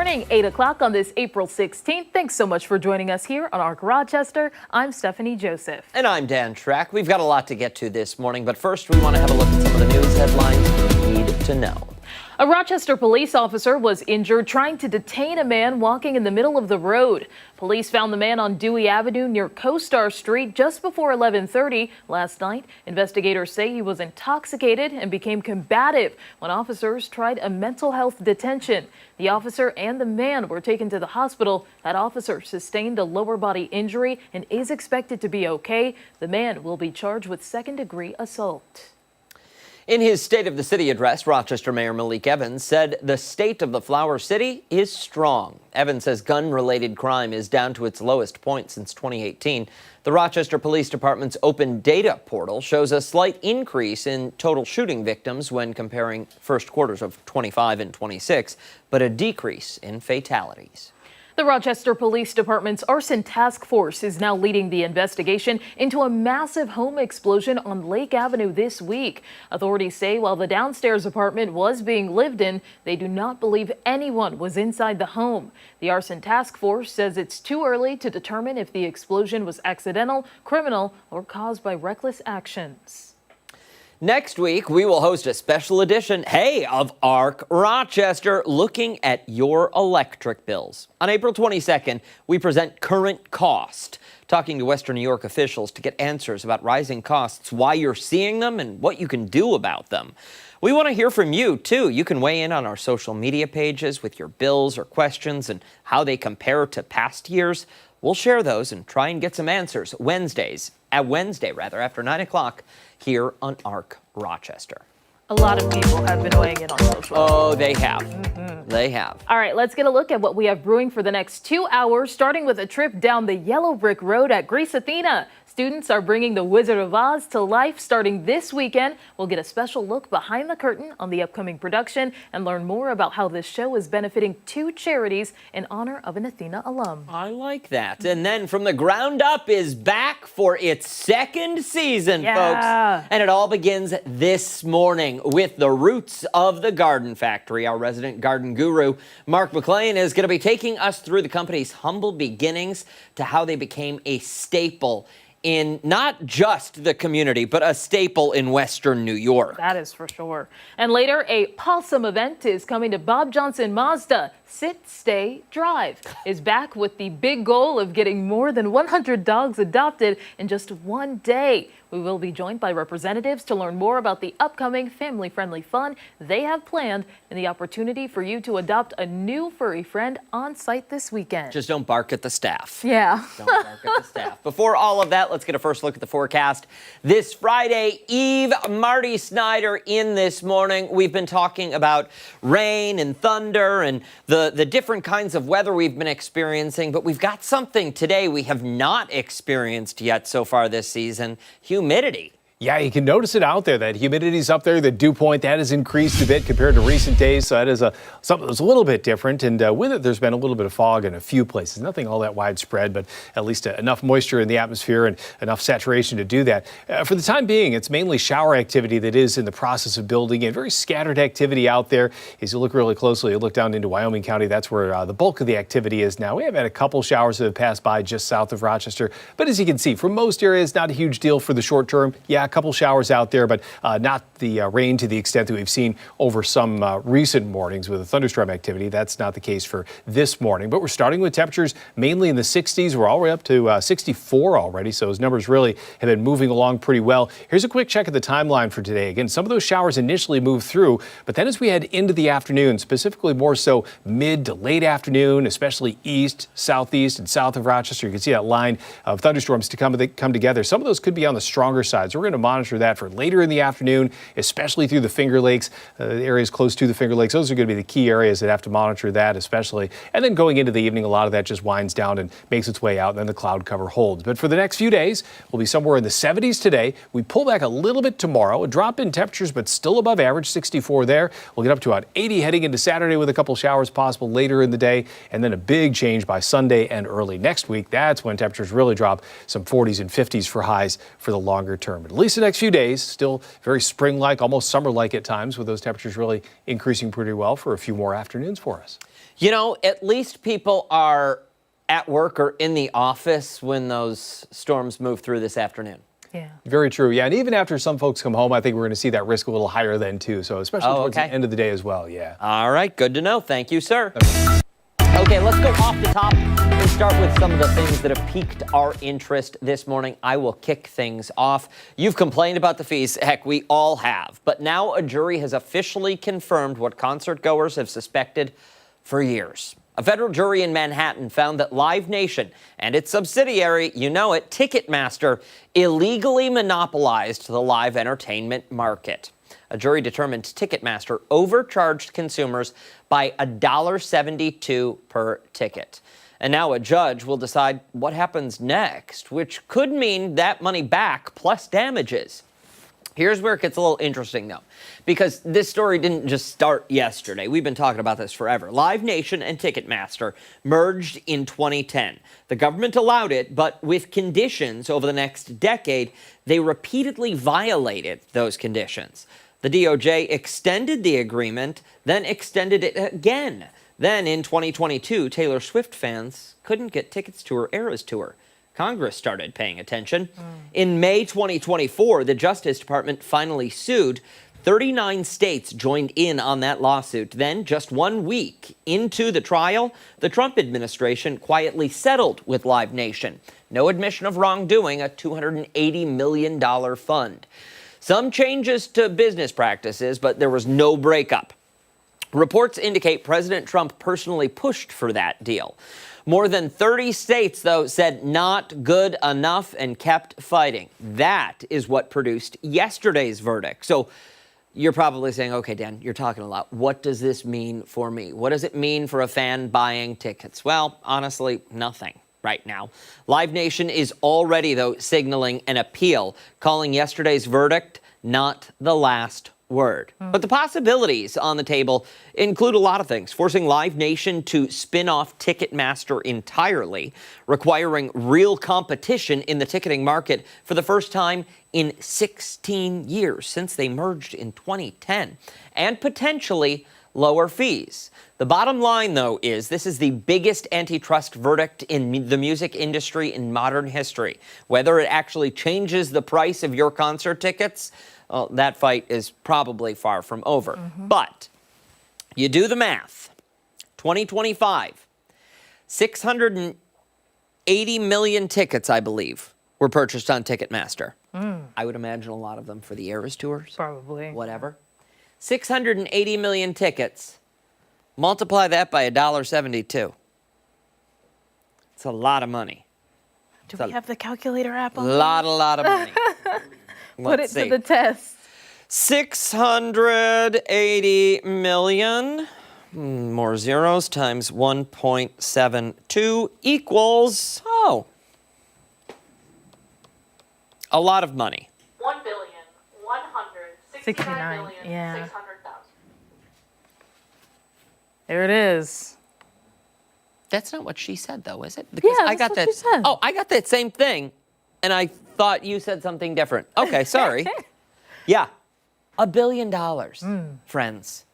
morning, 8 o'clock on this April 16th. Thanks so much for joining us here on ARC Rochester. I'm Stephanie Joseph. And I'm Dan Track. We've got a lot to get to this morning, but first we want to have a look at some of the news headlines you need to know. A Rochester police officer was injured trying to detain a man walking in the middle of the road. Police found the man on Dewey Avenue near CoStar Street just before 11:30 last night. Investigators say he was intoxicated and became combative when officers tried a mental health detention. The officer and the man were taken to the hospital. That officer sustained a lower body injury and is expected to be okay. The man will be charged with second-degree assault. In his State of the City address, Rochester Mayor Malik Evans said the state of the Flower City is strong. Evans says gun-related crime is down to its lowest point since 2018. The Rochester Police Department's open data portal shows a slight increase in total shooting victims when comparing first quarters of 25 and 26, but a decrease in fatalities. The Rochester Police Department's arson task force is now leading the investigation into a massive home explosion on Lake Avenue this week. Authorities say while the downstairs apartment was being lived in, they do not believe anyone was inside the home. The arson task force says it's too early to determine if the explosion was accidental, criminal, or caused by reckless actions. Next week, we will host a special edition, of ARC Rochester, looking at your electric bills. On April 22nd, we present Current Cost, talking to Western New York officials to get answers about rising costs, why you're seeing them, and what you can do about them. We want to hear from you, too. You can weigh in on our social media pages with your bills or questions and how they compare to past years. We'll share those and try and get some answers Wednesday, after 9 o'clock here on ARC Rochester. A lot of people have been weighing in on social. Oh, they have. They have. All right, let's get a look at what we have brewing for the next 2 hours, starting with a trip down the yellow brick road at Greece Athena. Students are bringing the Wizard of Oz to life starting this weekend. We'll get a special look behind the curtain on the upcoming production and learn more about how this show is benefiting 2 charities in honor of an Athena alum. I like that. And then From the Ground Up is back for its second season, folks. And it all begins this morning with the roots of the Garden Factory. Our resident garden guru, Mark McLean, is going to be taking us through the company's humble beginnings to how they became a staple in not just the community, but a staple in Western New York. That is for sure. And later, a possum event is coming to Bob Johnson Mazda. Sit, Stay, Drive is back with the big goal of getting more than 100 dogs adopted in just one day. We will be joined by representatives to learn more about the upcoming family-friendly fun they have planned and the opportunity for you to adopt a new furry friend on site this weekend. Just don't bark at the staff. Yeah. Don't bark at the staff. Before all of that, let's get a first look at the forecast. This Friday Eve, Marty Snyder in this morning. We've been talking about rain and thunder and the different kinds of weather we've been experiencing, but we've got something today we have not experienced yet so far this season: humidity. Yeah, you can notice it out there. That humidity's up there. The dew point, that has increased a bit compared to recent days. So that is something that's a little bit different. And with it, there's been a little bit of fog in a few places. Nothing all that widespread, but at least enough moisture in the atmosphere and enough saturation to do that. For the time being, it's mainly shower activity that is in the process of building in. Very scattered activity out there. As you look really closely, you look down into Wyoming County, that's where the bulk of the activity is now. We have had a couple showers that have passed by just south of Rochester. But as you can see, for most areas, not a huge deal for the short term. Yeah, a couple showers out there, but not the rain to the extent that we've seen over some recent mornings with the thunderstorm activity. That's not the case for this morning, but we're starting with temperatures mainly in the 60s. We're all the way up to 64 already, so those numbers really have been moving along pretty well. Here's a quick check of the timeline for today. Again, some of those showers initially moved through, but then as we head into the afternoon, specifically more so mid to late afternoon, especially east, southeast, and south of Rochester, you can see that line of thunderstorms to come together. Some of those could be on the stronger side, so we're going to monitor that for later in the afternoon, especially through the Finger Lakes, areas close to the Finger Lakes. Those are going to be the key areas that have to monitor that especially. And then going into the evening, a lot of that just winds down and makes its way out, and then the cloud cover holds. But for the next few days, we'll be somewhere in the 70s today. We pull back a little bit tomorrow, a drop in temperatures, but still above average, 64 there. We'll get up to about 80 heading into Saturday with a couple showers possible later in the day, and then a big change by Sunday and early next week. That's when temperatures really drop, some 40s and 50s for highs for the longer term. At least least the next few days, still very spring-like, almost summer-like at times, with those temperatures really increasing pretty well for a few more afternoons for us. You know, at least people are at work or in the office when those storms move through this afternoon. Yeah. Very true. Yeah, and even after some folks come home, I think we're going to see that risk a little higher then, too. So especially towards the end of the day as well, yeah. All right, good to know. Thank you, sir. Okay, let's go off the top and start with some of the things that have piqued our interest this morning. I will kick things off. You've complained about the fees. Heck, we all have. But now a jury has officially confirmed what concert goers have suspected for years. A federal jury in Manhattan found that Live Nation and its subsidiary, you know it, Ticketmaster, illegally monopolized the live entertainment market. A jury determined Ticketmaster overcharged consumers by $1.72 per ticket. And now a judge will decide what happens next, which could mean that money back plus damages. Here's where it gets a little interesting, though, because this story didn't just start yesterday. We've been talking about this forever. Live Nation and Ticketmaster merged in 2010. The government allowed it, but with conditions over the next decade, they repeatedly violated those conditions. The DOJ extended the agreement, then extended it again. Then in 2022, Taylor Swift fans couldn't get tickets to her Eras tour. Congress started paying attention. In May 2024, the Justice Department finally sued. 39 states joined in on that lawsuit. Then, just 1 week into the trial, the Trump administration quietly settled with Live Nation. No admission of wrongdoing, a $280 million fund. Some changes to business practices, but there was no breakup. Reports indicate President Trump personally pushed for that deal. More than 30 states, though, said not good enough and kept fighting. That is what produced yesterday's verdict. So you're probably saying, okay, Dan, you're talking a lot. What does this mean for me? What does it mean for a fan buying tickets? Well, honestly, nothing right now. Live Nation is already, though, signaling an appeal, calling yesterday's verdict not the last word. But the possibilities on the table include a lot of things, forcing Live Nation to spin off Ticketmaster entirely, requiring real competition in the ticketing market for the first time in 16 years since they merged in 2010, and potentially lower fees. The bottom line, though, is this is the biggest antitrust verdict in the music industry in modern history. Whether it actually changes the price of your concert tickets, well, that fight is probably far from over. But you do the math. 2025, 680 million tickets, I believe, were purchased on Ticketmaster. I would imagine a lot of them for the Eras tours. Probably. Whatever. 680 million tickets. Multiply that by $1.72. It's a lot of money. Do we have the calculator app on? A lot of money. Put it to the test. 680 million, more zeros, times 1.72 equals, a lot of money. 1,169,600,000. Yeah. There it is. That's not what she said, though, is it? Yeah, that's what she said. Oh, I got that same thing, and I thought you said something different. Okay, sorry. Yeah, $1 billion, friends.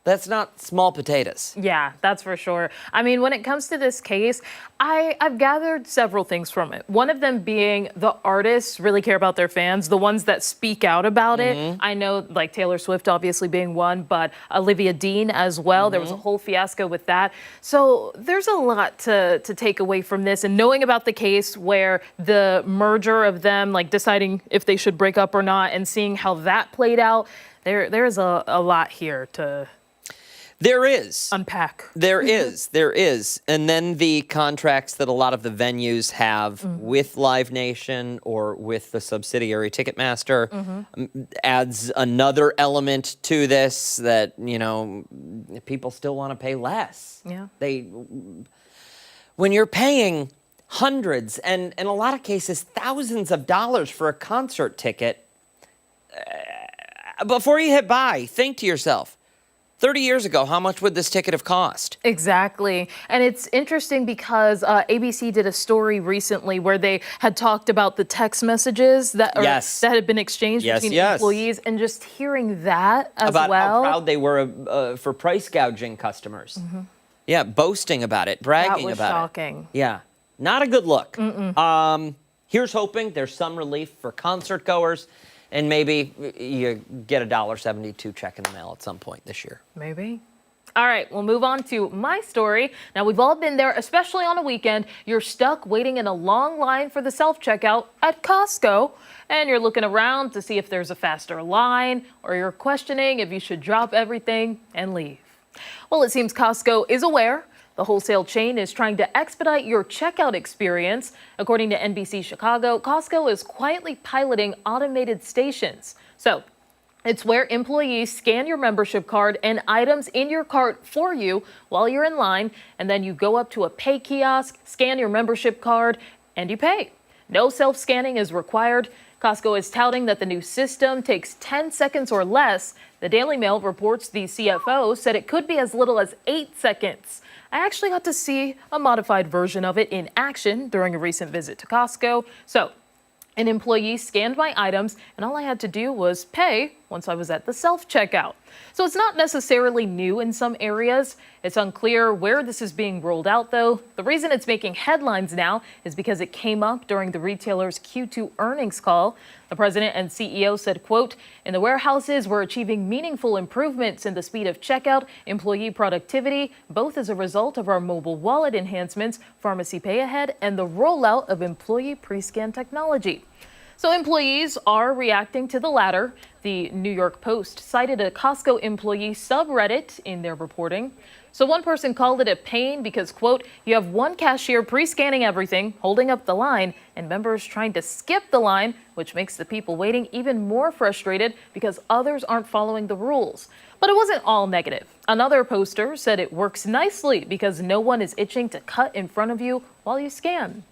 That's not small potatoes. Yeah, that's for sure. I mean, when it comes to this case, I've gathered several things from it. One of them being the artists really care about their fans, the ones that speak out about it. I know, like Taylor Swift obviously being one, but Olivia Dean as well. There was a whole fiasco with that. So there's a lot to take away from this. And knowing about the case where the merger of them, like deciding if they should break up or not, and seeing how that played out, there's a lot here to There is. unpack. There is. And then the contracts that a lot of the venues have with Live Nation or with the subsidiary Ticketmaster adds another element to this that, you know, people still want to pay less. Yeah. When you're paying hundreds and in a lot of cases thousands of dollars for a concert ticket, before you hit buy, think to yourself, 30 years ago, how much would this ticket have cost? Exactly. And it's interesting because ABC did a story recently where they had talked about the text messages that Yes. that had been exchanged Yes, between yes. employees, and just hearing that as About well. how proud they were for price gouging customers. Yeah, boasting about it, bragging was about shocking. it. Yeah, not a good look. Here's hoping there's some relief for concert goers, and maybe you get a $1.72 check in the mail at some point this year. Maybe. All right, we'll move on to my story. Now, we've all been there, especially on a weekend. You're stuck waiting in a long line for the self-checkout at Costco, and you're looking around to see if there's a faster line, or you're questioning if you should drop everything and leave. Well, it seems Costco is aware. The wholesale chain is trying to expedite your checkout experience. According to NBC Chicago, Costco is quietly piloting automated stations. So it's where employees scan your membership card and items in your cart for you while you're in line, and then you go up to a pay kiosk, scan your membership card, and you pay. No self-scanning is required. Costco is touting that the new system takes 10 seconds or less. The Daily Mail reports the CFO said it could be as little as 8 seconds. I actually got to see a modified version of it in action during a recent visit to Costco. So an employee scanned my items, and all I had to do was pay once I was at the self-checkout. So it's not necessarily new in some areas. It's unclear where this is being rolled out, though. The reason it's making headlines now is because it came up during the retailer's Q2 earnings call. The president and CEO said, quote, "In the warehouses, we're achieving meaningful improvements in the speed of checkout, employee productivity, both as a result of our mobile wallet enhancements, pharmacy pay ahead, and the rollout of employee pre-scan technology." So employees are reacting to the latter. The New York Post cited a Costco employee subreddit in their reporting. So one person called it a pain because, quote, "You have one cashier pre-scanning everything, holding up the line, and members trying to skip the line, which makes the people waiting even more frustrated because others aren't following the rules." But it wasn't all negative. Another poster said it works nicely because no one is itching to cut in front of you while you scan.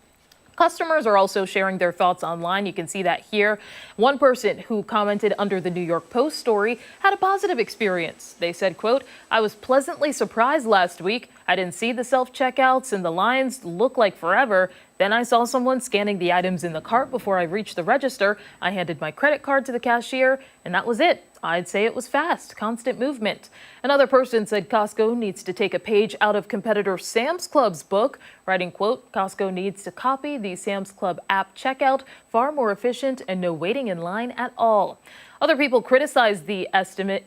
Customers are also sharing their thoughts online. You can see that here. One person who commented under the New York Post story had a positive experience. They said, quote, "I was pleasantly surprised last week. I didn't see the self-checkouts and the lines look like forever. Then I saw someone scanning the items in the cart before I reached the register. I handed my credit card to the cashier, and that was it. I'd say it was fast, constant movement." Another person said Costco needs to take a page out of competitor Sam's Club's book, writing, quote, "Costco needs to copy the Sam's Club app checkout, far more efficient and no waiting in line at all." Other people criticized the estimate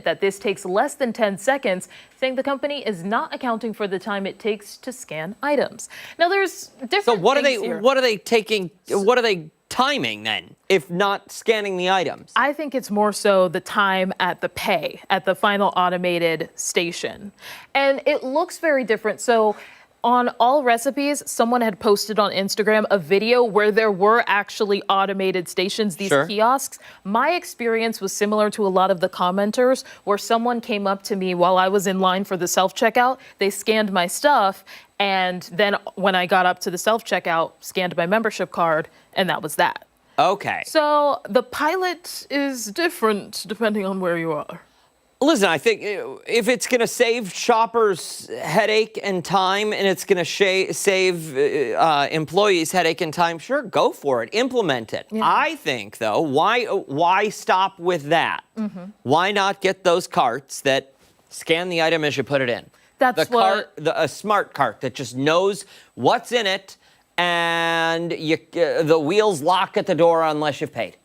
that this takes less than 10 seconds, saying the company is not accounting for the time it takes to scan items. Now, there's different So what are things here. what are they taking? What are they timing then, if not scanning the items? I think it's more so the time at the pay, at the final automated station. And it looks very different. So on All Recipes, someone had posted on Instagram a video where there were actually automated stations, these Sure. kiosks. My experience was similar to a lot of the commenters, where someone came up to me while I was in line for the self-checkout. They scanned my stuff, and then when I got up to the self-checkout, scanned my membership card, and that was that. Okay. So the pilot is different depending on where you are. Listen, I think if it's going to save shoppers headache and time, and it's going to save employees headache and time, sure, go for it. Implement it. Yeah. I think, though, why stop with that? Why not get those carts that scan the item as you put it in? That's A smart cart that just knows what's in it, and the wheels lock at the door unless you've paid.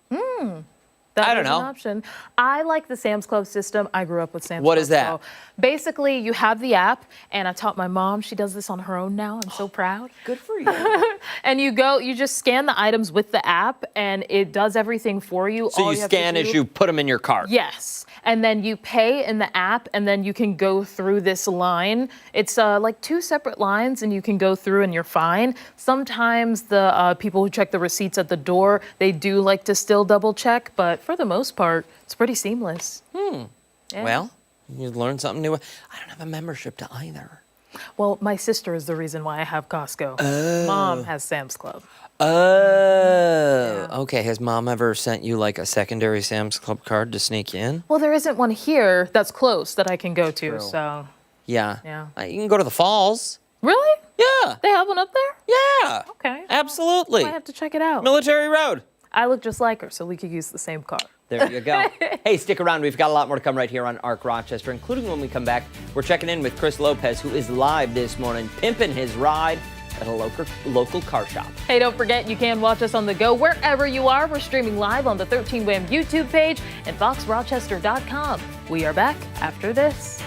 That I don't is know. An option. I like the Sam's Club system. I grew up with Sam's Club. What is that? So basically, you have the app, and I taught my mom. She does this on her own now. I'm so proud. Good for you. And you just scan the items with the app, and it does everything for you. So All you have to scan as do- you put them in your cart. Yes. And then you pay in the app, and then you can go through this line. It's like 2 separate lines, and you can go through and you're fine. Sometimes the people who check the receipts at the door, they do like to still double check, but for the most part, it's pretty seamless. Yeah. Well, you learn something new. I don't have a membership to either. Well, my sister is the reason why I have Costco. Mom has Sam's Club. Oh, okay. Has Mom ever sent you like a secondary Sam's Club card to sneak you in? Well, there isn't one here that's close that I can go to, True. so. Yeah. Yeah. You can go to the falls. Really? Yeah. They have one up there? Yeah. Okay. Absolutely. I have to check it out. Military Road. I look just like her, so we could use the same car. There you go. Hey, stick around. We've got a lot more to come right here on Arc Rochester, including when we come back. We're checking in with Chris Lopez, who is live this morning, pimping his ride at a local car shop. Hey, don't forget, you can watch us on the go wherever you are. We're streaming live on the 13 WHAM YouTube page and foxrochester.com. We are back after this.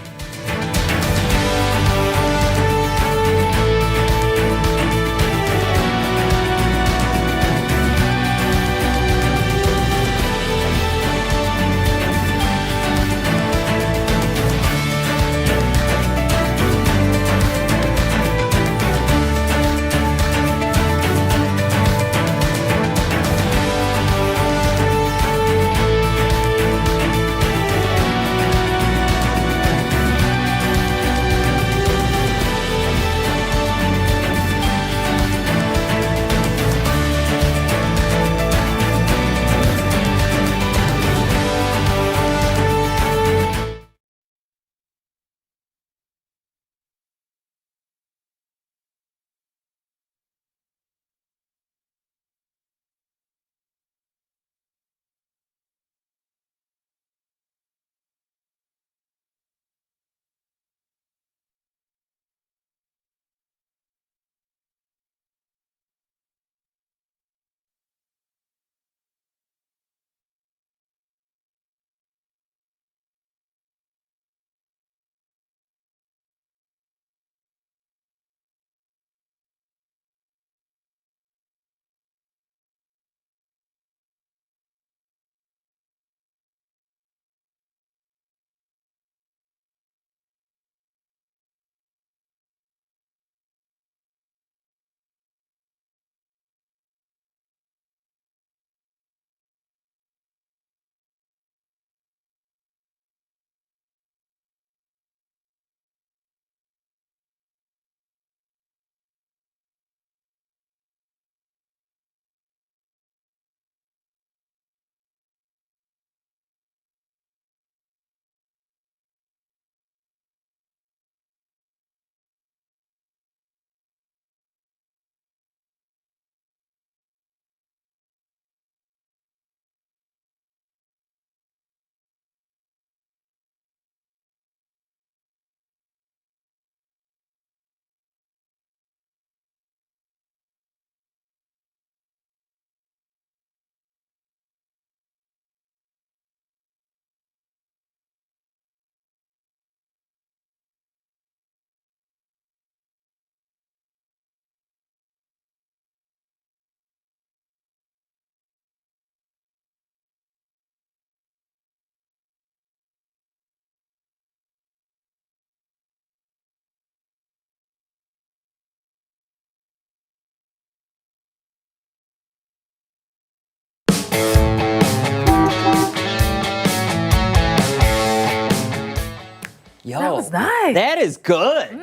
Yo, That was nice. That is good.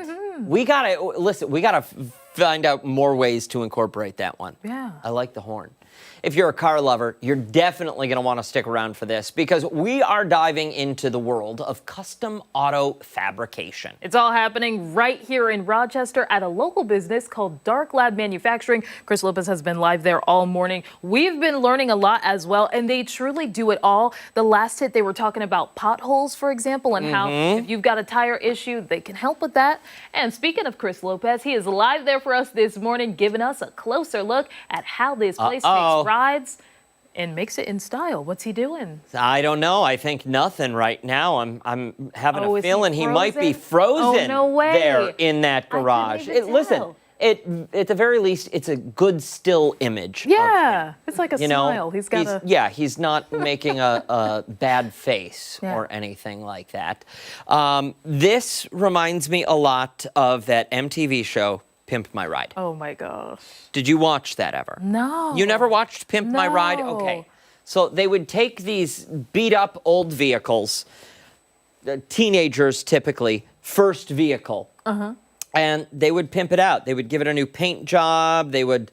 We gotta listen. We gotta find out more ways to incorporate that one. Yeah. I like the horn. If you're a car lover, you're definitely going to want to stick around for this because we are diving into the world of custom auto fabrication. It's all happening right here in Rochester at a local business called DarkLab Manufacturing. Chris Lopez has been live there all morning. We've been learning a lot as well, and they truly do it all. The last hit, they were talking about potholes, for example, and how if you've got a tire issue, they can help with that. And speaking of Chris Lopez, he is live there for us this morning, giving us a closer look at how this place takes rides and makes it in style. What's he doing? I don't know. I think nothing right now. I'm having a Is feeling he might be frozen no way. there in that garage. even tell. Listen, at the very least, it's a good still image. Yeah, it's like a You know, smile. He's got he's not making a bad face or anything like that. This reminds me a lot of that MTV show, Pimp My Ride. Oh my gosh. Did you watch that ever? No. You never watched Pimp My Ride? No. Okay. So they would take these beat up old vehicles, teenagers typically, first vehicle. and they would pimp it out. They would give it a new paint job. They would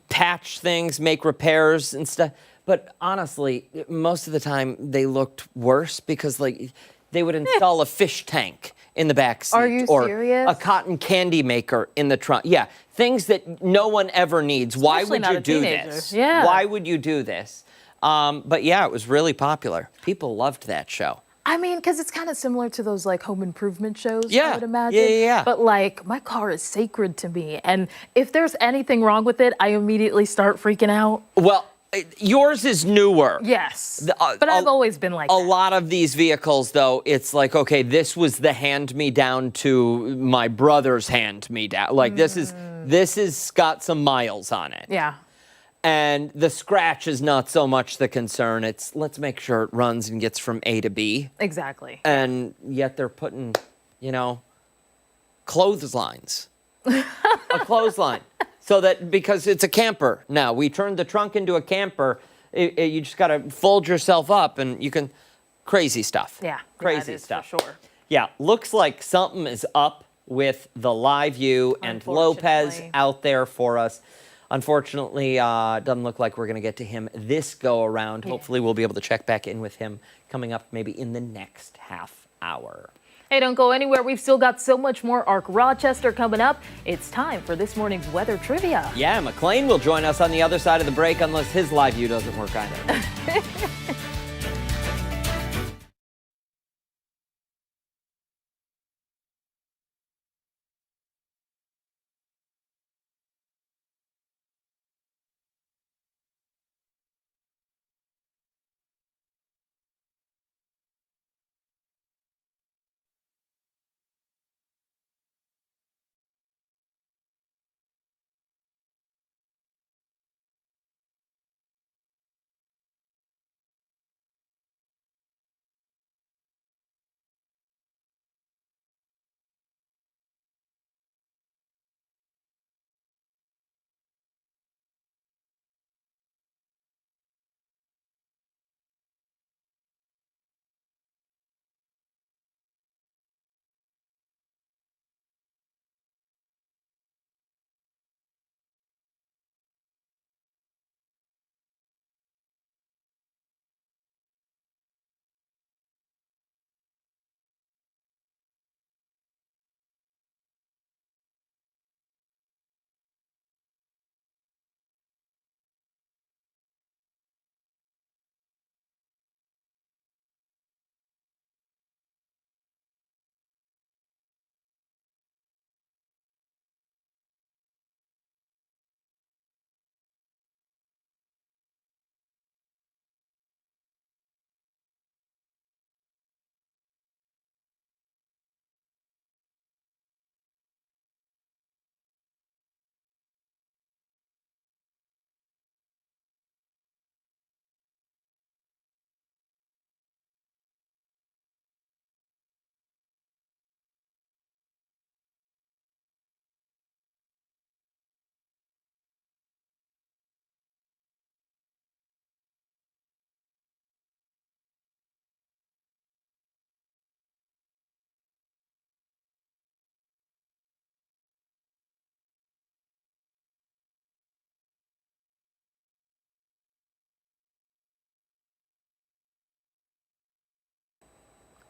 patch things, make repairs and stuff. But honestly, most of the time they looked worse because like they would install a fish tank in the back seat. Are you or serious? a cotton candy maker in the trunk. Yeah, things that no one ever needs. Why Especially would not you a do teenager. this? Yeah. Why would you do this? But yeah, it was really popular. People loved that show. I mean, because it's kind of similar to those like home improvement shows, Yeah. I would imagine. Yeah. But like, my car is sacred to me. And if there's anything wrong with it, I immediately start freaking out. Well, yours is newer. Yes. But I've always been like A that. lot of these vehicles, though, it's like, okay, this was the hand-me-down to my brother's hand-me-down. Like, this is got some miles on it. Yeah. And the scratch is not so much the concern. It's let's make sure it runs and gets from A to B. Exactly. And yet they're putting, clotheslines. A clothesline. So that because it's a camper now. We turned the trunk into a camper. You just got to fold yourself up and you can. Crazy stuff. Yeah. Crazy it is stuff. For sure. Yeah. Looks like something is up with the Live View and Lopez Unfortunately. out there for us. Unfortunately, doesn't look like we're going to get to him this go around. Hopefully, we'll be able to check back in with him coming up maybe in the next half hour. Hey, don't go anywhere. We've still got so much more ARC Rochester coming up. It's time for this morning's weather trivia. Yeah, McLean will join us on the other side of the break unless his Live View doesn't work either.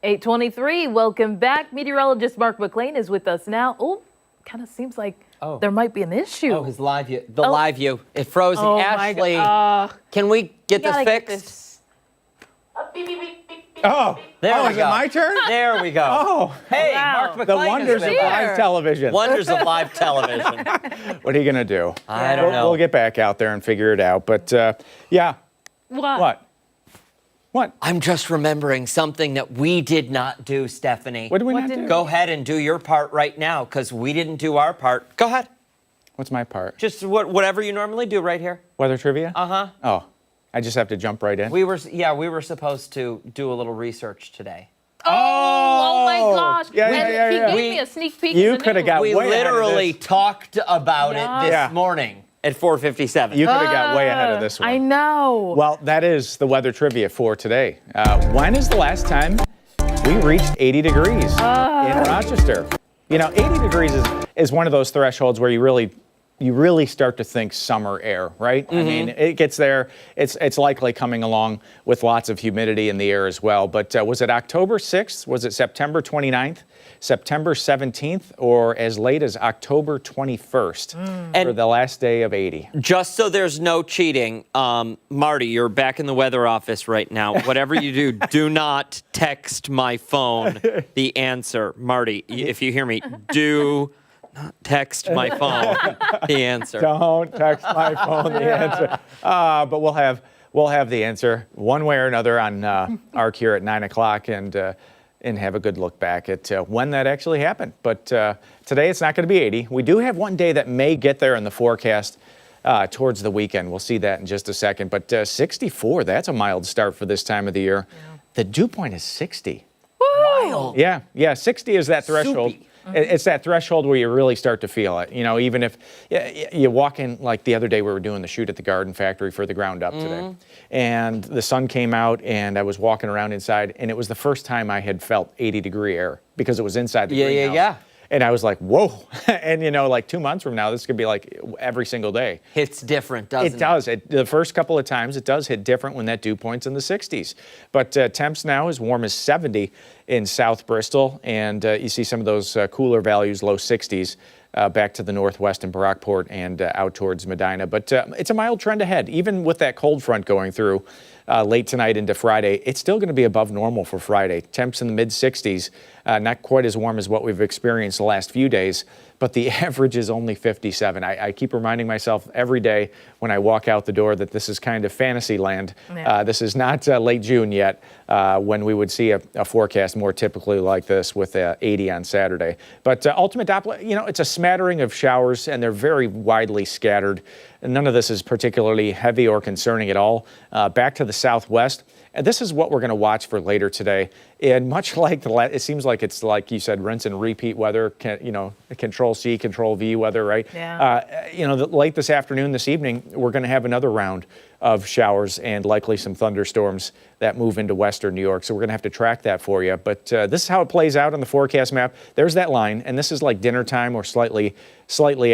.23, welcome back. Meteorologist Mark McLean is with us now. Oh, kind of seems like there might be an issue. Oh, his Live View. The Live View. It froze. Oh, my Ashley, God. can we get this Gotta get fixed? this. Oh, There we is go. it my turn? There we go. Oh, Hey, Wow. Mark the McLean wonders is of with us. live television. Wonders of live television. What are you going to do? I don't know. We'll get back out there and figure it out. But yeah, what? I'm just remembering something that we did not do, Stephanie. What did we What not did do? we- Go ahead and do your part right now because we didn't do our part. Go ahead. What's my part? Just whatever you normally do right here. Weather trivia? Uh-huh. Oh, I just have to jump right in? We were supposed to do a little research today. Oh my gosh. Yeah, And yeah, he yeah. gave me a sneak peek. You in the coulda news. got We way ahead of literally this. talked about it this Yeah. morning at 4:57. You could have got way ahead of this one. I know. Well, that is the weather trivia for today. When is the last time we reached 80 degrees in Rochester? You know, 80 degrees is one of those thresholds where you really start to think summer air, right? I mean, it gets there. It's likely coming along with lots of humidity in the air as well. But was it October 6th? Was it September 29th? September 17th, or as late as October 21st for the last day of 80. Just so there's no cheating, Marty, you're back in the weather office right now. Whatever you do, do not text my phone the answer. Marty, if you hear me, do not text my phone the answer. Don't text my phone the answer. But we'll have the answer one way or another on ARC here at 9 o'clock and have a good look back at when that actually happened. But today it's not going to be 80. We do have one day that may get there in the forecast towards the weekend. We'll see that in just a second. But 64, that's a mild start for this time of the year. Yeah. The dew point is 60. Wild. Yeah, 60 is that threshold. Soupy. It's that threshold where you really start to feel it. You know, even if you walk in, like the other day we were doing the shoot at the Garden Factory for the Ground Up today. And the sun came out and I was walking around inside and it was the first time I had felt 80-degree air because it was inside the greenhouse. Yeah. And I was like, whoa. And, you know, like 2 months from now, this could be like every single day. Hits different, doesn't it? It does. The first couple of times, it does hit different when that dew point's in the 60s. But temps now as warm as 70 in South Bristol. And you see some of those cooler values, low 60s, back to the northwest in Brockport and out towards Medina. But it's a mild trend ahead. Even with that cold front going through late tonight into Friday, it's still going to be above normal for Friday. Temps in the mid-60s, not quite as warm as what we've experienced the last few days, but the average is only 57. I keep reminding myself every day when I walk out the door that this is kind of fantasy land. Yeah. This is not late June yet when we would see a forecast more typically like this with 80 on Saturday. But ultimate Doppler, you know, it's a smattering of showers and they're very widely scattered. None of this is particularly heavy or concerning at all. Back to the southwest. And this is what we're going to watch for later today. And much like it seems like it's like you said, rinse and repeat weather, Control C, Control V weather, right? Yeah. Late this afternoon, this evening, we're going to have another round of showers and likely some thunderstorms that move into western New York. So we're going to have to track that for you. But this is how it plays out on the forecast map. There's that line, and this is like dinner time or slightly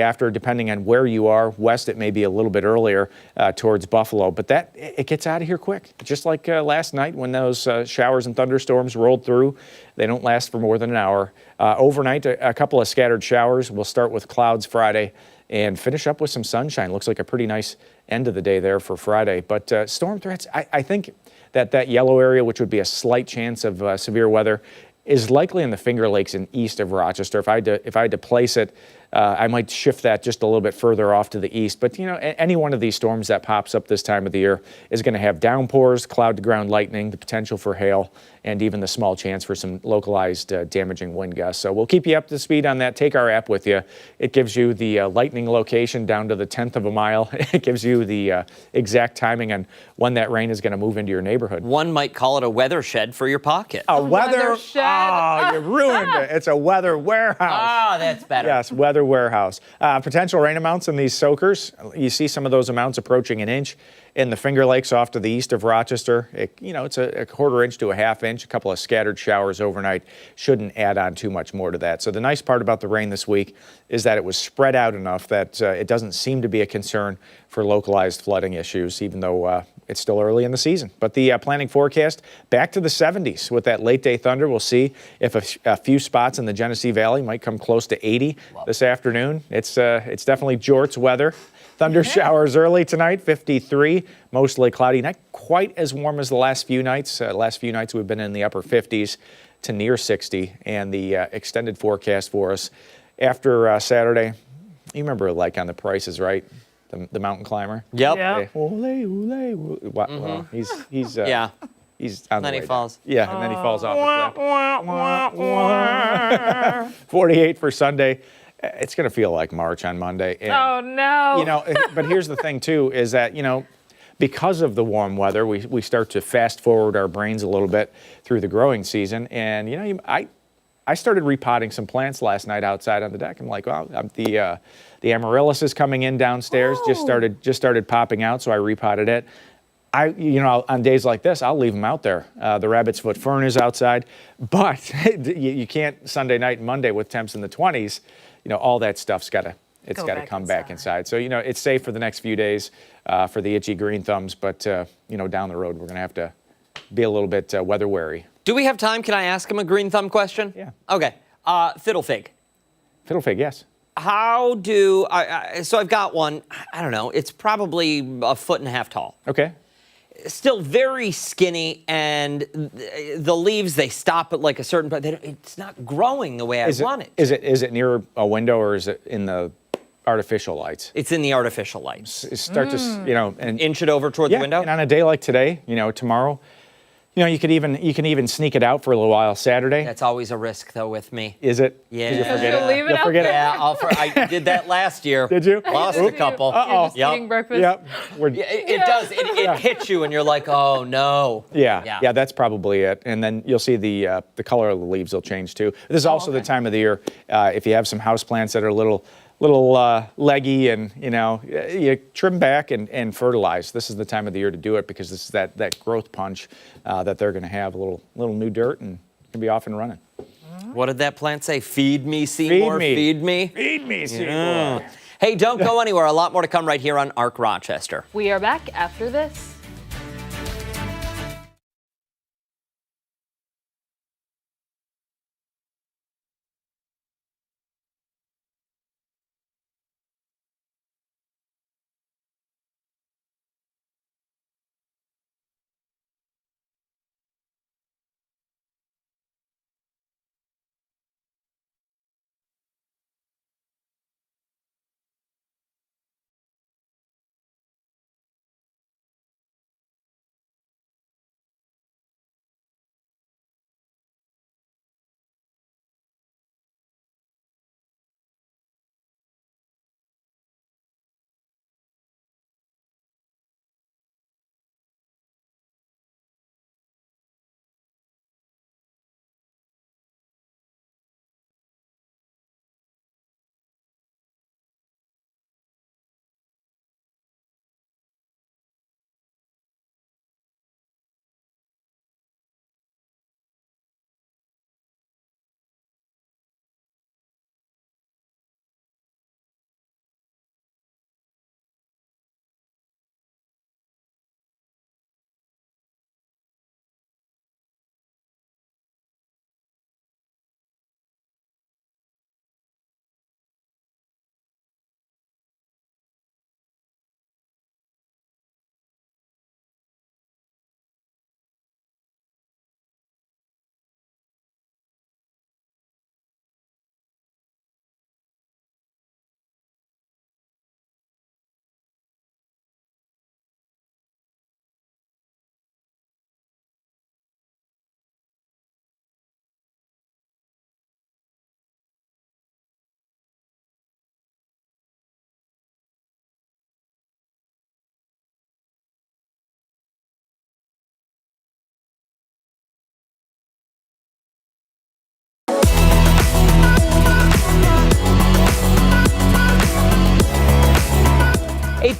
after, depending on where you are. West, it may be a little bit earlier towards Buffalo. But it gets out of here quick, just like last night when those showers and thunderstorms rolled through. They don't last for more than an hour. Overnight, a couple of scattered showers. We'll start with clouds Friday and finish up with some sunshine. Looks like a pretty nice end of the day there for Friday. But storm threats, I think that yellow area, which would be a slight chance of severe weather, is likely in the Finger Lakes and east of Rochester. If I had to place it, I might shift that just a little bit further off to the east. But, you know, any one of these storms that pops up this time of the year is going to have downpours, cloud-to-ground lightning, the potential for hail, and even the small chance for some localized damaging wind gusts. So we'll keep you up to speed on that. Take our app with you. It gives you the lightning location down to the 10th of a mile. It gives you the exact timing on when that rain is going to move into your neighborhood. One might call it a weather shed for your pocket. A weather shed. Oh, you ruined it. It's a weather warehouse. Ah, that's better. Yes, weather warehouse. Potential rain amounts in these soakers. You see some of those amounts approaching an inch in the Finger Lakes off to the east of Rochester. It's a quarter inch to a half inch. A couple of scattered showers overnight shouldn't add on too much more to that. So the nice part about the rain this week is that it was spread out enough that it doesn't seem to be a concern for localized flooding issues, even though it's still early in the season. But the planning forecast, back to the 70s with that late day thunder. We'll see if a few spots in the Genesee Valley might come close to 80 this afternoon. It's definitely jorts weather. Thunder showers early tonight, 53, mostly cloudy. Not quite as warm as the last few nights. Last few nights we've been in the upper 50s to near 60. And the extended forecast for us after Saturday, you remember like on The Price is Right? The mountain climber. Yep. Yeah. Ole, ole, ole. Well, he's Yeah. He's on Then the he way falls. down. Yeah, and then he falls off the cliff. 48 for Sunday. It's going to feel like March on Monday. And, Oh, no. But here's the thing too, is that, because of the warm weather, we start to fast forward our brains a little bit through the growing season. And, I started repotting some plants last night outside on the deck. I'm like, well, the amaryllis is coming in downstairs. Just started popping out, so I repotted it. On days like this, I'll leave them out there. The rabbit's foot fern is outside, but you can't Sunday night and Monday with temps in the 20s. All that stuff's got to come back inside. So, it's safe for the next few days for the itchy green thumbs, but, down the road, we're going to have to be a little bit weather wary. Do we have time? Can I ask him a green thumb question? Yeah. Okay. Fiddle fig. Fiddle fig, yes. How do so I've got one, I don't know, it's probably 1.5 feet tall. Okay. Still very skinny, and the leaves, they stop at like a certain point. It's not growing the way I want it. Is it near a window, or is it in the artificial lights? It's in the artificial lights. Start to, and inch it over toward the window? And on a day like today, tomorrow, you can even sneak it out for a little while Saturday. That's always a risk, though, with me. Is it? Yeah. You forget You'll leave it You'll out forget there. Yeah, I did that last year. Did you? Lost a couple. You're just eating breakfast. Yep. It does. It hits you, and you're like, oh, no. Yeah, that's probably it. And then you'll see the color of the leaves will change, too. This is also the time of the year, if you have some houseplants that are a little leggy, and you trim back and fertilize. This is the time of the year to do it, because this is that growth punch that they're going to have, a little new dirt, and can be off and running. What did that plant say? Feed me, Seymour. Feed me. Feed me, Seymour. Yeah. Hey, don't go anywhere. A lot more to come right here on Arc Rochester. We are back after this.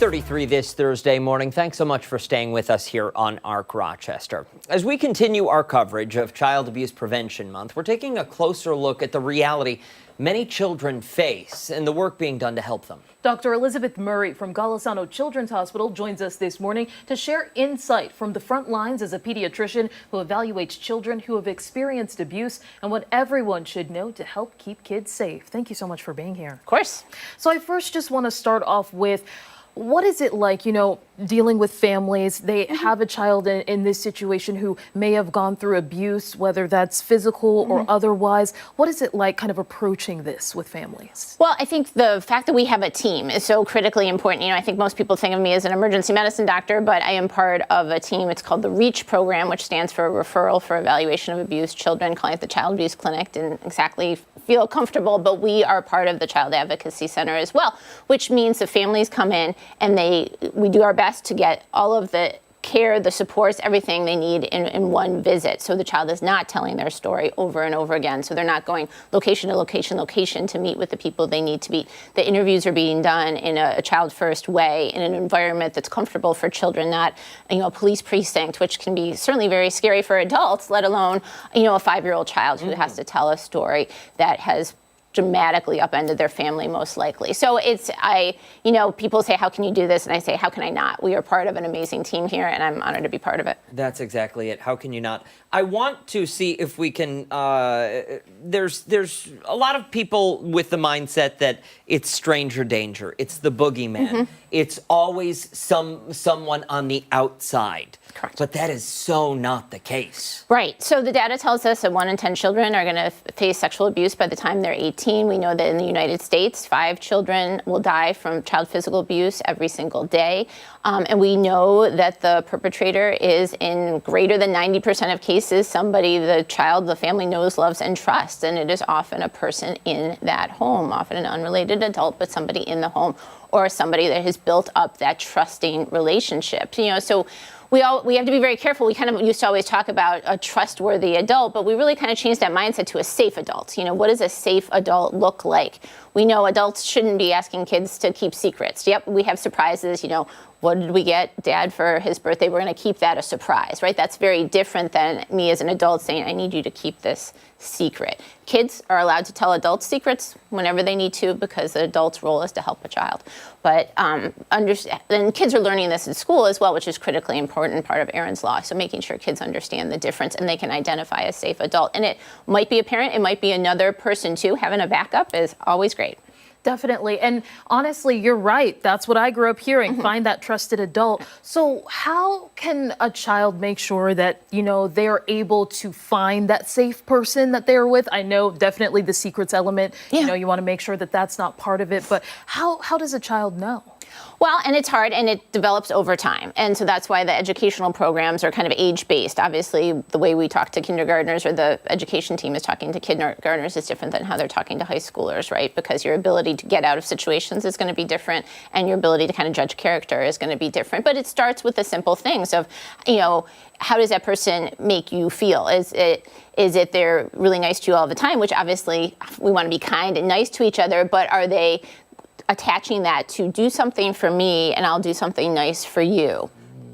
.33 this Thursday morning. Thanks so much for staying with us here on Arc Rochester. As we continue our coverage of Child Abuse Prevention Month, we're taking a closer look at the reality many children face and the work being done to help them. Dr. Elizabeth Murray from Golisano Children's Hospital joins us this morning to share insight from the front lines as a pediatrician who evaluates children who have experienced abuse and what everyone should know to help keep kids safe. Thank you so much for being here. Of course. So I first just want to start off with, what is it like, dealing with families? They have a child in this situation who may have gone through abuse, whether that's physical or otherwise. What is it like kind of approaching this with families? Well, I think the fact that we have a team is so critically important. I think most people think of me as an emergency medicine doctor, but I am part of a team. It's called the REACH program, which stands for Referral for Evaluation of Abused Children, calling it the Child Abuse Clinic. Didn't exactly feel comfortable, but we are part of the Child Advocacy Center as well, which means the families come in and we do our best to get all of the care, the supports, everything they need in one visit. So the child is not telling their story over and over again. So they're not going location to location to meet with the people they need to meet. The interviews are being done in a child-first way, in an environment that's comfortable for children, not, a police precinct, which can be certainly very scary for adults, let alone, a 5-year-old child who has to tell a story that has dramatically upended their family, most likely. So people say, how can you do this? And I say, how can I not? We are part of an amazing team here, and I'm honored to be part of it. That's exactly it. How can you not? I want to see if we can, there's a lot of people with the mindset that it's stranger danger. It's the boogeyman. It's always someone on the outside. Correct. But that is so not the case. Right. So the data tells us that 1 in 10 children are going to face sexual abuse by the time they're 18. We know that in the United States, 5 children will die from child physical abuse every single day. And we know that the perpetrator is, in greater than 90% of cases, somebody the child, the family knows, loves, and trusts. And it is often a person in that home, often an unrelated adult, but somebody in the home, or somebody that has built up that trusting relationship. So we have to be very careful. We kind of used to always talk about a trustworthy adult, but we really kind of changed that mindset to a safe adult. What does a safe adult look like? We know adults shouldn't be asking kids to keep secrets. Yep, we have surprises. What did we get Dad for his birthday? We're going to keep that a surprise, right? That's very different than me as an adult saying, I need you to keep this secret. Kids are allowed to tell adults secrets whenever they need to, because the adult's role is to help a child. But and kids are learning this in school as well, which is critically important part of Aaron's Law. So making sure kids understand the difference and they can identify a safe adult. And it might be a parent, it might be another person too. Having a backup is always great. Definitely. And honestly, you're right. That's what I grew up hearing. Find that trusted adult. So how can a child make sure that, they're able to find that safe person that they're with? I know definitely the secrets element, you want to make sure that that's not part of it. But how does a child know? Well, and it's hard, and it develops over time. And so that's why the educational programs are kind of age-based. Obviously, the way we talk to kindergartners, or the education team is talking to kindergartners, is different than how they're talking to high schoolers, right? Because your ability to get out of situations is going to be different, and your ability to kind of judge character is going to be different. But it starts with the simple things of, how does that person make you feel? Is it they're really nice to you all the time, which obviously we want to be kind and nice to each other, but are they attaching that to do something for me and I'll do something nice for you?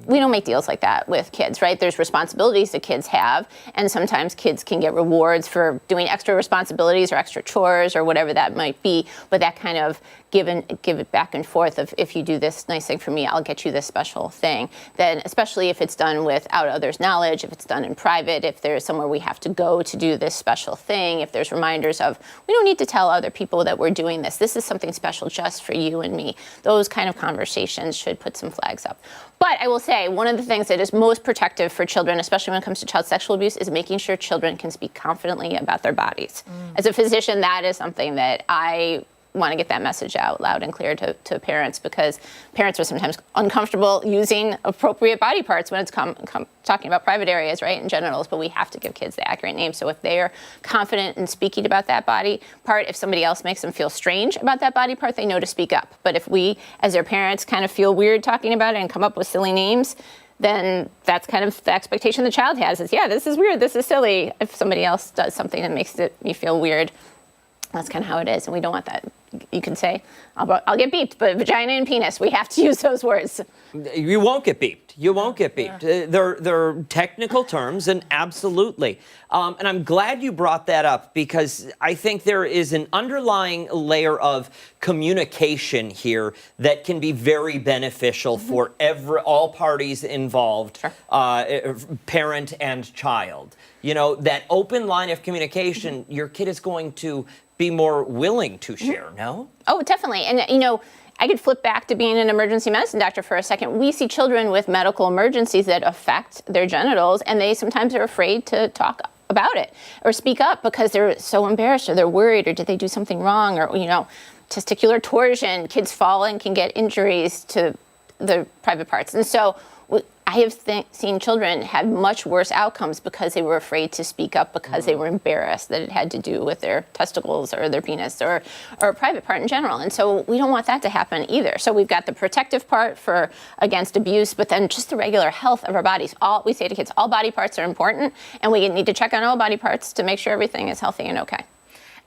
We don't make deals like that with kids, right? There's responsibilities that kids have, and sometimes kids can get rewards for doing extra responsibilities or extra chores or whatever that might be, but that kind of give it back and forth of, if you do this nice thing for me, I'll get you this special thing. Then, especially if it's done without others' knowledge, if it's done in private, if there's somewhere we have to go to do this special thing, if there's reminders of, we don't need to tell other people that we're doing this. This is something special just for you and me. Those kind of conversations should put some flags up. But I will say, one of the things that is most protective for children, especially when it comes to child sexual abuse, is making sure children can speak confidently about their bodies. As a physician, that is something that I want to get that message out loud and clear to parents, because parents are sometimes uncomfortable using appropriate body parts when it's talking about private areas, right, and genitals, but we have to give kids the accurate name. So if they are confident in speaking about that body part, if somebody else makes them feel strange about that body part, they know to speak up. But if we, as their parents, kind of feel weird talking about it and come up with silly names, then that's kind of the expectation the child has is, yeah, this is weird, this is silly. If somebody else does something that makes me feel weird, that's kind of how it is, and we don't want that. You can say, I'll get beeped, but vagina and penis, we have to use those words. You won't get beeped. You won't get beeped. They're technical terms, and absolutely. And I'm glad you brought that up, because I think there is an underlying layer of communication here that can be very beneficial for all parties involved, parent and child. That open line of communication, your kid is going to be more willing to share, no? Oh, definitely. And, I could flip back to being an emergency medicine doctor for a second. We see children with medical emergencies that affect their genitals, and they sometimes are afraid to talk about it or speak up because they're so embarrassed, or they're worried, or did they do something wrong, or, testicular torsion. Kids fall and can get injuries to the private parts. And so I have seen children have much worse outcomes because they were afraid to speak up, because they were embarrassed that it had to do with their testicles or their penis or a private part in general. And so we don't want that to happen either. So we've got the protective part for against abuse, but then just the regular health of our bodies. All we say to kids, all body parts are important, and we need to check on all body parts to make sure everything is healthy and okay.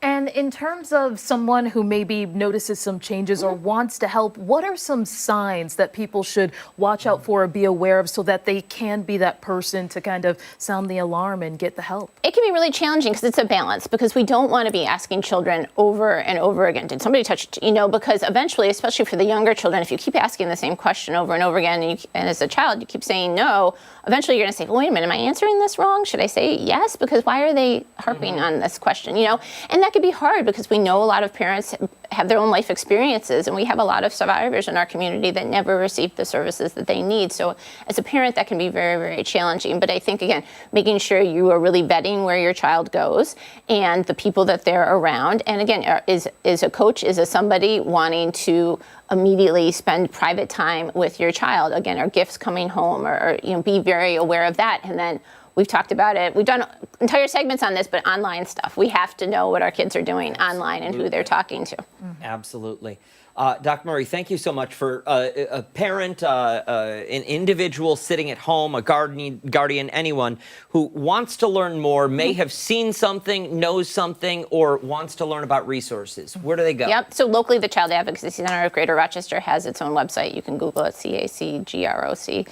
And in terms of someone who maybe notices some changes or wants to help, what are some signs that people should watch out for or be aware of so that they can be that person to kind of sound the alarm and get the help? It can be really challenging because it's a balance, because we don't want to be asking children over and over again, did somebody touch, because eventually, especially for the younger children, if you keep asking the same question over and over again, and as a child, you keep saying no, eventually you're going to say, well, wait a minute, am I answering this wrong? Should I say yes? Because why are they harping on this question, And that could be hard because we know a lot of parents have their own life experiences, and we have a lot of survivors in our community that never received the services that they need. So as a parent, that can be very, very challenging. But I think, again, making sure you are really vetting where your child goes and the people that they're around. And again, is a coach, is a somebody wanting to immediately spend private time with your child? Again, are gifts coming home, or be very aware of that. And then we've talked about it. We've done entire segments on this, but online stuff. We have to know what our kids are doing online and who they're talking to. Absolutely. Dr. Murray, thank you so much for a parent, an individual sitting at home, a guardian, anyone who wants to learn more, may have seen something, knows something, or wants to learn about resources. Where do they go? Yep. So locally, the Child Advocacy Center of Greater Rochester has its own website. You can Google it, cacgroc.org.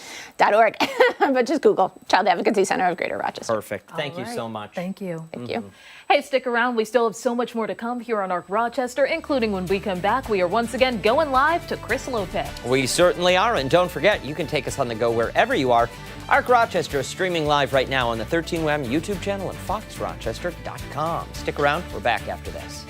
But just Google Child Advocacy Center of Greater Rochester. Perfect. Thank you so much. Thank you. Thank you. Hey, stick around. We still have so much more to come here on ARC Rochester, including when we come back, we are once again going live to Chris Lopez. We certainly are. And don't forget, you can take us on the go wherever you are. ARC Rochester is streaming live right now on the 13WM YouTube channel and foxrochester.com. Stick around. We're back after this.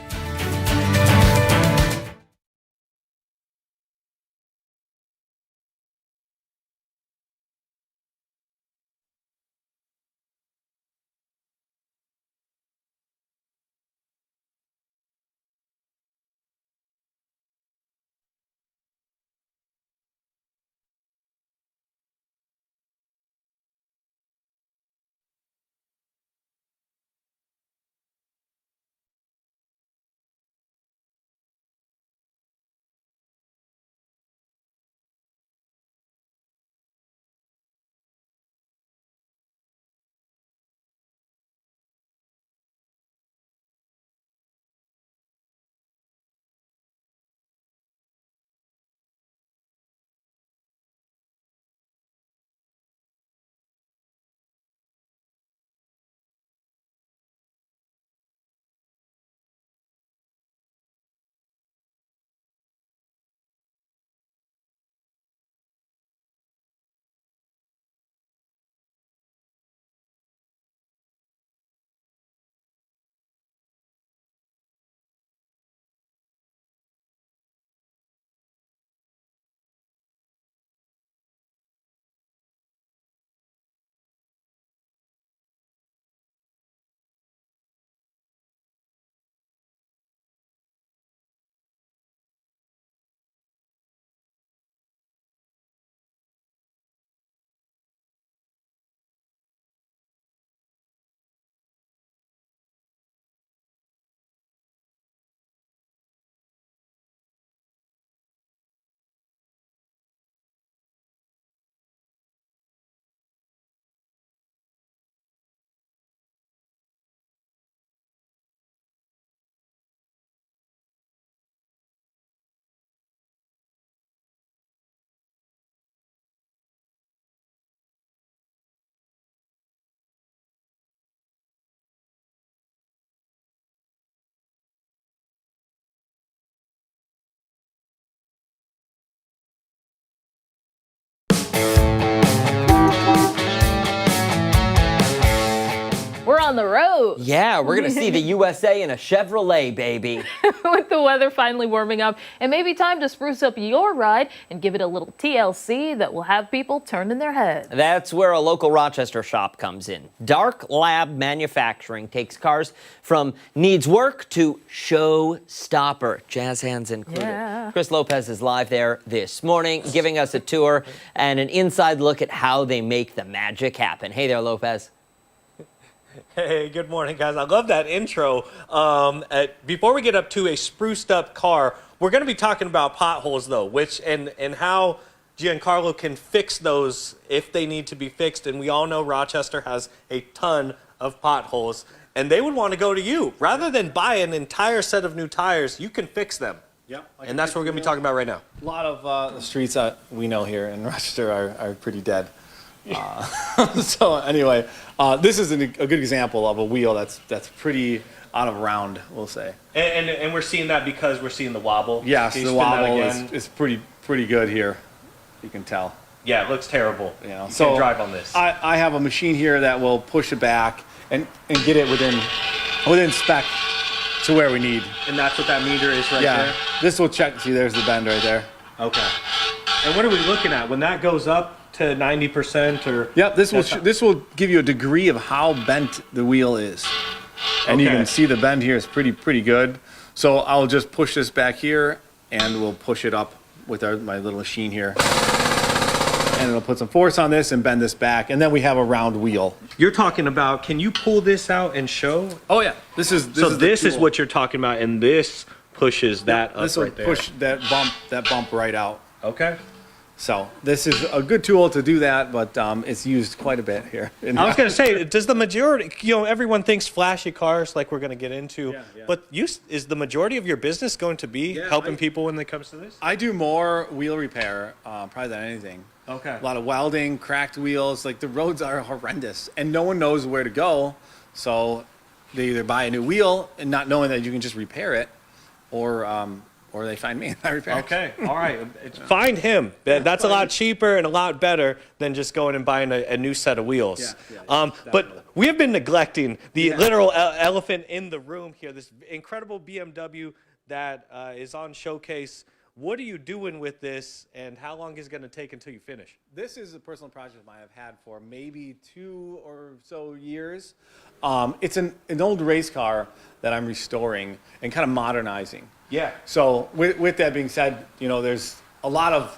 go. Yeah, we're going to see the USA in a Chevrolet, baby. With the weather finally warming up, it may be time to spruce up your ride and give it a little TLC that will have people turning their heads. That's where a local Rochester shop comes in. DarkLab Manufacturing takes cars from needs work to showstopper, jazz hands included. Yeah. Chris Lopez is live there this morning, giving us a tour and an inside look at how they make the magic happen. Hey there, Lopez. Hey, good morning, guys. I love that intro. Before we get up to a spruced up car, we're going to be talking about potholes, though, and how Giancarlo can fix those if they need to be fixed. And we all know Rochester has a ton of potholes, and they would want to go to you. Rather than buy an entire set of new tires, you can fix them. Yep. And that's what we're going to be talking about right now. A lot of the streets that we know here in Rochester are pretty dead. So anyway, this is a good example of a wheel that's pretty out of round, we'll say. And we're seeing that because we're seeing the wobble. Yes, Can you the spin that wobble again? is pretty good here. You can tell. Yeah, it looks terrible. You know, You so can't drive on this. I have a machine here that will push it back and get it within spec to where we need. And that's what that meter is right Yeah, there? this will check. See, there's the bend right there. Okay. And what are we looking at? When that goes up to 90% or? Yep, this will give you a degree of how bent the wheel is. And you Okay. can see the bend here is pretty good. So I'll just push this back here and we'll push it up with my little machine here. And it'll put some force on this and bend this back. And then we have a round wheel. You're talking about, can you pull this out and show? Oh yeah, this is This is what you're talking about, and this pushes that up This will right there. push that bump right out. Okay. So this is a good tool to do that, but it's used quite a bit here. I was going to say, does the majority, everyone thinks flashy cars like we're going to get into, Yeah. but is the majority of your business going to be helping people when it comes to this? I do more wheel repair probably than anything. Okay. A lot of welding, cracked wheels. Like the roads are horrendous, and no one knows where to go. So they either buy a new wheel and not knowing that you can just repair it, or they find me and I repair it. Okay, all right. Find him. That's a lot cheaper and a lot better than just going and buying a new set of wheels. Yeah, but we have been neglecting the literal elephant in the room here, this incredible BMW that is on showcase. What are you doing with this, and how long is it going to take until you finish? This is a personal project I have had for maybe 2 or so years. It's an old race car that I'm restoring and kind of modernizing. Yeah. So with that being said, there's a lot of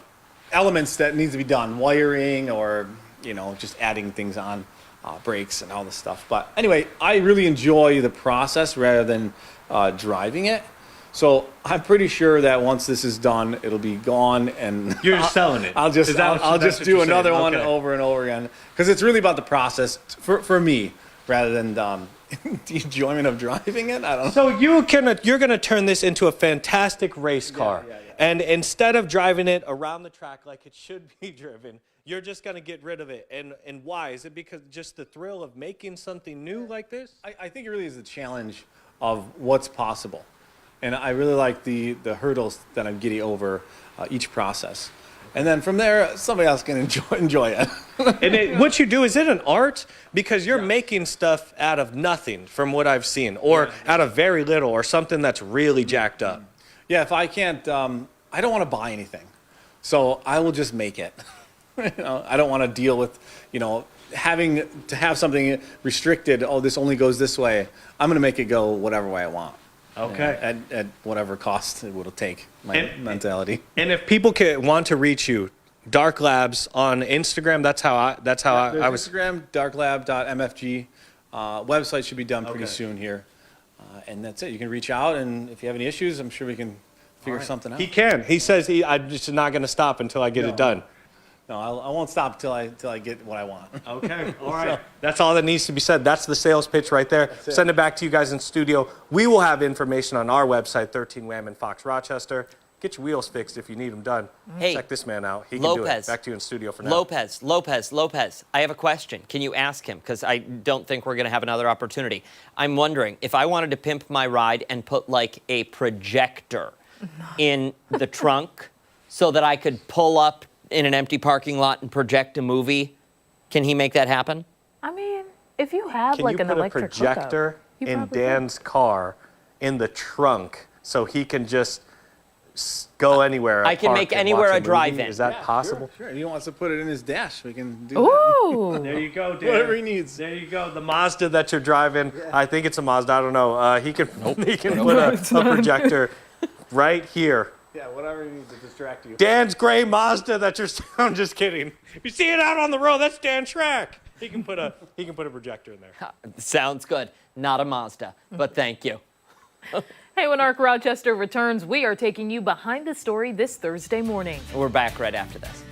elements that needs to be done, wiring or, just adding things on, brakes and all this stuff. But anyway, I really enjoy the process rather than driving it. So I'm pretty sure that once this is done, it'll be gone, and You're just selling it. I'll just Is that what- I'll that's just what do you're saying? another one Okay. over and over again, because it's really about the process for me rather than the enjoyment of driving it. I don't know. So you're gonna turn this into a fantastic race car, yeah. and instead of driving it around the track like it should be driven, you're just gonna get rid of it. And why? Is it because just the thrill of making something new like this? I think it really is the challenge of what's possible, and I really like the hurdles that I'm getting over each process. And then from there, somebody else can enjoy it. And what you do, is it an art? Because you're making stuff out of nothing, from what I've seen, or out of very little, or something that's really jacked up. Yeah, if I can't, I don't want to buy anything, so I will just make it. I don't want to deal with, having to have something restricted. Oh, this only goes this way. I'm going to make it go whatever way I want. Okay. At whatever cost it will take. My mentality. And if people want to reach you, DarkLabs on Instagram. That's how I was. Instagram, darklab.mfg. Website should be done pretty Okay. soon here. And that's it. You can reach out, and if you have any issues, I'm sure we can figure something out. He can. He says I'm just not going to stop until I get it done. No, I won't stop till I get what I want. Okay. All right. That's all that needs to be said. That's the sales pitch right there. Send it back to you guys in studio. We will have information on our website, 13 Wham and Fox Rochester. Get your wheels fixed if you need them done. Hey, check this man out. He can do it. Lopez. Back to you in studio for now. Lopez. I have a question. Can you ask him? Because I don't think we're going to have another opportunity. I'm wondering, if I wanted to pimp my ride and put like a projector in the trunk so that I could pull up in an empty parking lot and project a movie, can he make that happen? I mean, If you have Can like you an put a electric projector hookup, you in probably Dan's car in the trunk so he can just go anywhere? I can make anywhere a drive-in. Is that possible? Sure. He wants to put it in his dash. We can do could. Ooh. There you go, Dan. whatever he needs. There you go. The Mazda that you're driving. I think it's a Mazda. I don't know. He can put a projector right here. Yeah, whatever he needs to distract you. Dan's gray Mazda that you're. I'm just kidding. If you see it out on the road, that's Dan Schrack. He can put a projector in there. Sounds good. Not a Mazda, but thank you. Hey, when Arc Rochester returns, we are taking you behind the story this Thursday morning. We're back right after this.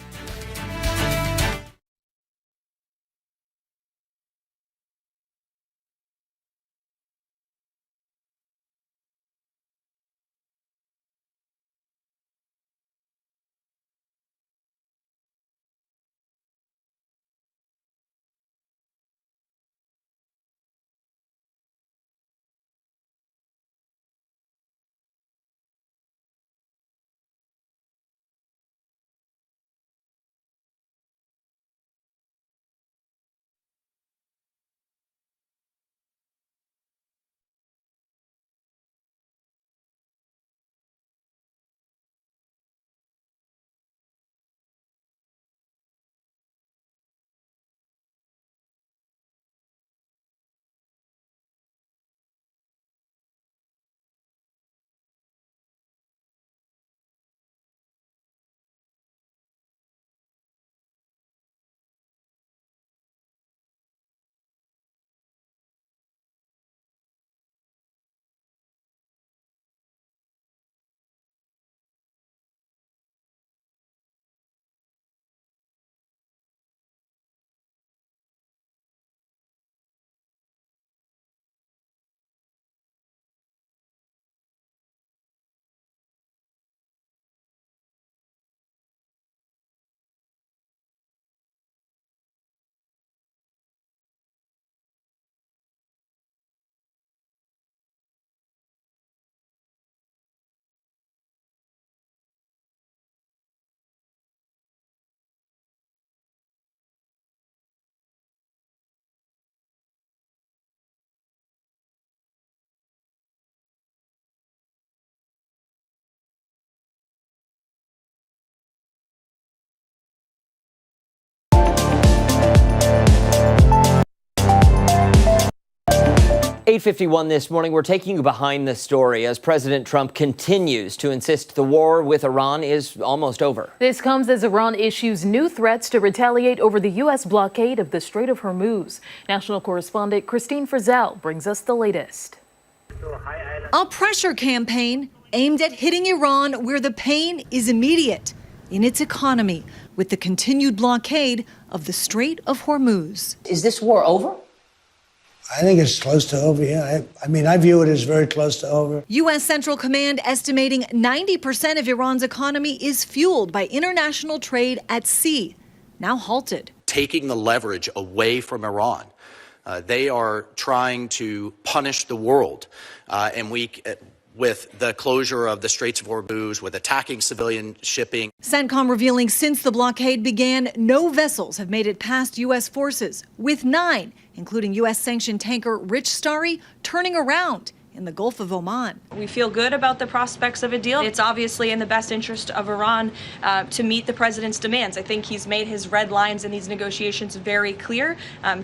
.51 this morning, we're taking you behind the story as President Trump continues to insist the war with Iran is almost over. This comes as Iran issues new threats to retaliate over the U.S. blockade of the Strait of Hormuz. National correspondent Christine Frizzell brings us the latest. A pressure campaign aimed at hitting Iran where the pain is immediate, in its economy, with the continued blockade of the Strait of Hormuz. Is this war over? I think it's close to over, yeah. I view it as very close to over. U.S. Central Command estimating 90% of Iran's economy is fueled by international trade at sea, now halted. Taking the leverage away from Iran. They are trying to punish the world, with the closure of the Straits of Hormuz, with attacking civilian shipping. CENTCOM revealing since the blockade began, no vessels have made it past U.S. forces, with 9, including U.S.-sanctioned tanker Rich Starry, turning around in the Gulf of Oman. We feel good about the prospects of a deal. It's obviously in the best interest of Iran to meet the president's demands. I think he's made his red lines in these negotiations very clear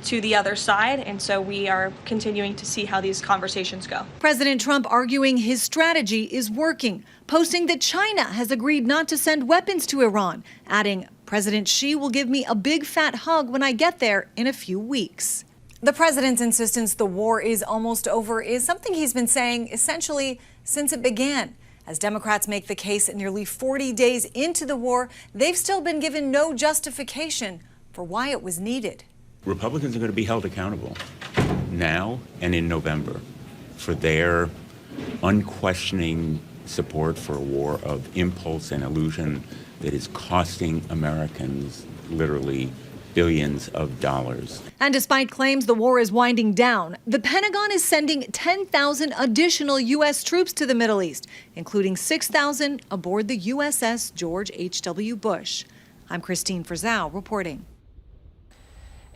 to the other side, and so we are continuing to see how these conversations go. President Trump arguing his strategy is working, posting that China has agreed not to send weapons to Iran, adding, President Xi will give me a big fat hug when I get there in a few weeks. The president's insistence the war is almost over is something he's been saying essentially since it began. As Democrats make the case nearly 40 days into the war, they've still been given no justification for why it was needed. Republicans are going to be held accountable now and in November for their unquestioning support for a war of impulse and illusion that is costing Americans literally billions of dollars. And despite claims the war is winding down, the Pentagon is sending 10,000 additional U.S. troops to the Middle East, including 6,000 aboard the USS George H.W. Bush. I'm Christine Frizzell reporting.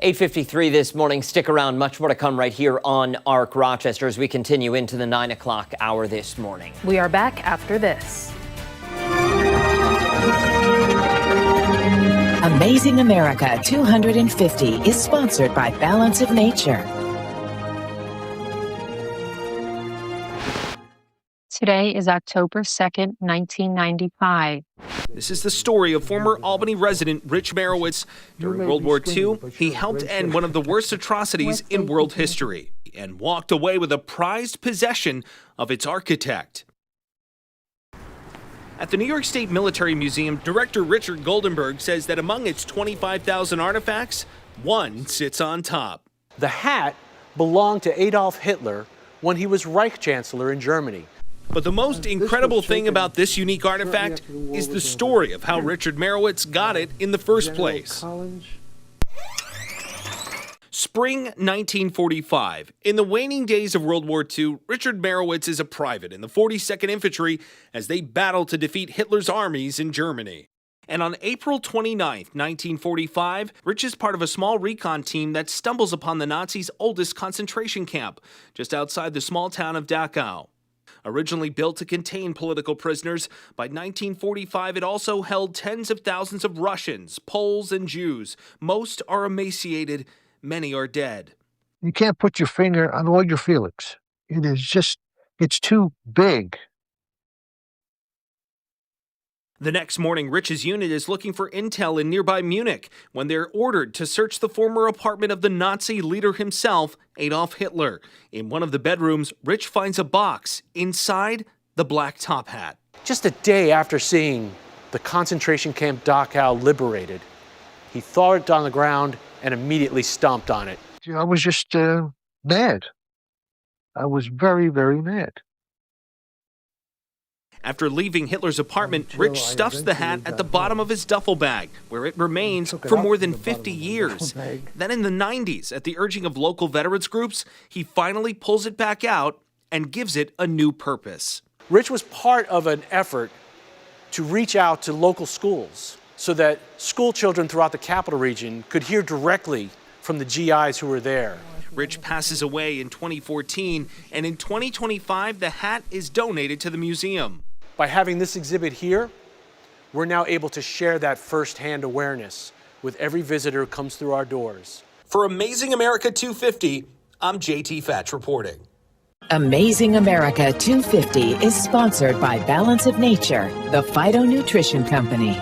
8:53 this morning. Stick around. Much more to come right here on ARC Rochester as we continue into the 9 o'clock hour this morning. We are back after this. Amazing America 250 is sponsored by Balance of Nature. Today is October 2nd, 1995. This is the story of former Albany resident Rich Merowitz. During World War II, he helped end one of the worst atrocities in world history and walked away with a prized possession of its architect. At the New York State Military Museum, Director Richard Goldenberg says that among its 25,000 artifacts, one sits on top. The hat belonged to Adolf Hitler when he was Reich Chancellor in Germany. But the most incredible thing about this unique artifact is the story of how Richard Merowitz got it in the first place. Spring 1945. In the waning days of World War II, Richard Merowitz is a private in the 42nd Infantry as they battle to defeat Hitler's armies in Germany. And on April 29, 1945, Rich is part of a small recon team that stumbles upon the Nazis' oldest concentration camp, just outside the small town of Dachau. Originally built to contain political prisoners, by 1945 it also held tens of thousands of Russians, Poles, and Jews. Most are emaciated, many are dead. You can't put your finger on all your feelings. It's too big. The next morning, Rich's unit is looking for intel in nearby Munich when they're ordered to search the former apartment of the Nazi leader himself, Adolf Hitler. In one of the bedrooms, Rich finds a box. Inside, the black top hat. Just a day after seeing the concentration camp Dachau liberated, he threw it on the ground and immediately stomped on it. I was just mad. I was very, very mad. After leaving Hitler's apartment, Rich stuffs the hat at the bottom of his duffel bag, where it remains for more than 50 years. Then in the 90s, at the urging of local veterans groups, he finally pulls it back out and gives it a new purpose. Rich was part of an effort to reach out to local schools so that school children throughout the capital region could hear directly from the GIs who were there. Rich passes away in 2014, and in 2025, the hat is donated to the museum. By having this exhibit here, we're now able to share that firsthand awareness with every visitor who comes through our doors. For Amazing America 250, I'm JT Fatch reporting. Amazing America 250 is sponsored by Balance of Nature, the phytonutrition company.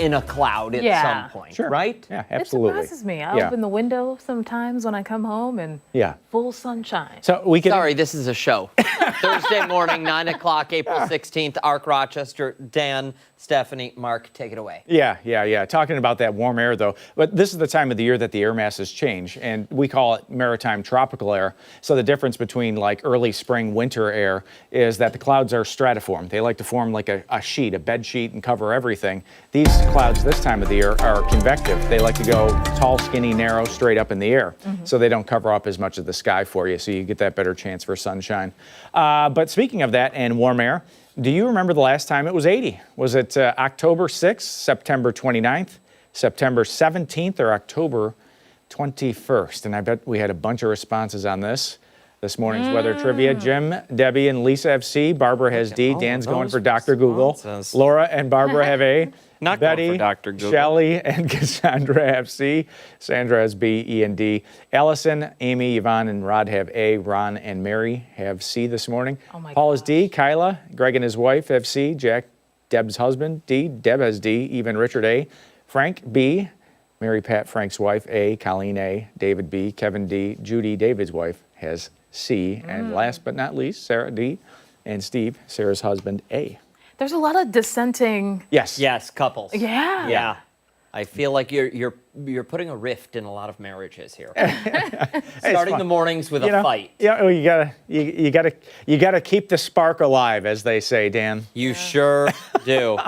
in a cloud at Yeah. some point, Sure. right? Yeah, absolutely. It surprises me. I Yeah. open the window sometimes when I come home and Yeah. full sunshine. So we could. Sorry, this is a show. Thursday morning, 9 o'clock, April 16th, Arc Rochester. Dan, Stephanie, Mark, take it away. Yeah. Talking about that warm air, though, but this is the time of the year that the air masses change, and we call it maritime tropical air. So the difference between like early spring, winter air is that the clouds are stratiform. They like to form like a sheet, a bed sheet, and cover everything. These clouds this time of the year are convective. They like to go tall, skinny, narrow, straight up in the air. So they don't cover up as much of the sky for you, so you get that better chance for sunshine. But speaking of that and warm air, do you remember the last time it was 80? Was it October 6th, September 29th, September 17th, or October 21st? And I bet we had a bunch of responses on this morning's weather trivia. Jim, Debbie, and Lisa have C. Barbara has D. Dan's going for Dr. Google. Laura and Barbara have A. Not Betty, going for Dr. Google. Shelley, and Cassandra have C. Sandra has B, E, and D. Allison, Amy, Yvonne, and Rod have A. Ron and Mary have C this morning. Paul has D. Kyla, Greg and his wife have C. Jack, Deb's husband, D. Deb has D. Even Richard, A. Frank, B. Mary Pat, Frank's wife, A. Colleen, A. David, B. Kevin, D. Judy, David's wife, has C. And last but not least, Sarah, D. And Steve, Sarah's husband, A. There's a lot of dissenting. Yes, couples. Yeah. Yeah. I feel like you're putting a rift in a lot of marriages here. Starting the mornings with a fight. Yeah, well, you gotta keep the spark alive, as they say, Dan. You sure do.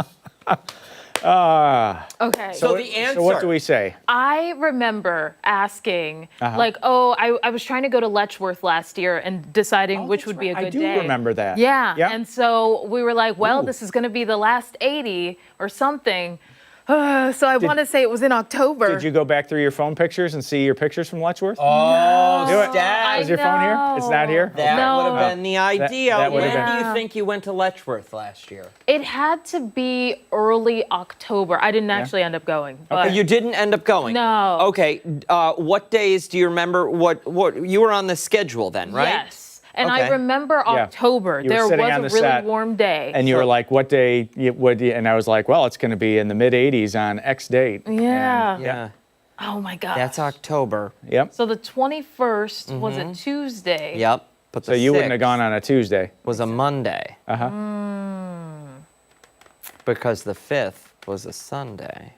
Okay. So the answer. So what do we say? I remember asking, I was trying to go to Letchworth last year and deciding which would be a good day. I do remember that. Yeah. Yep. And so we were like, well, this is going to be the last 80 or something. So I want to say it was in October. Did you go back through your phone pictures and see your pictures from Letchworth? Oh, Do it. Stat. Is your phone here? It's not here? That would have been the idea. that would When have do been. you think you went to Letchworth last year? It had to be early October. I didn't actually end up going. But You didn't end up going? No. Okay. What days do you remember? What you were on the schedule then, right? Yes. And Okay. I remember October. You were There sitting was on a the really set, warm day. And you were like, what day would you? And I was like, well, it's going to be in the mid 80s on X date. Yeah. Yeah. Oh my God. That's October. Yep. So the 21st was a Tuesday. Yep. But So you wouldn't have gone on a Tuesday. Was a Monday. Because the 5th was a Sunday.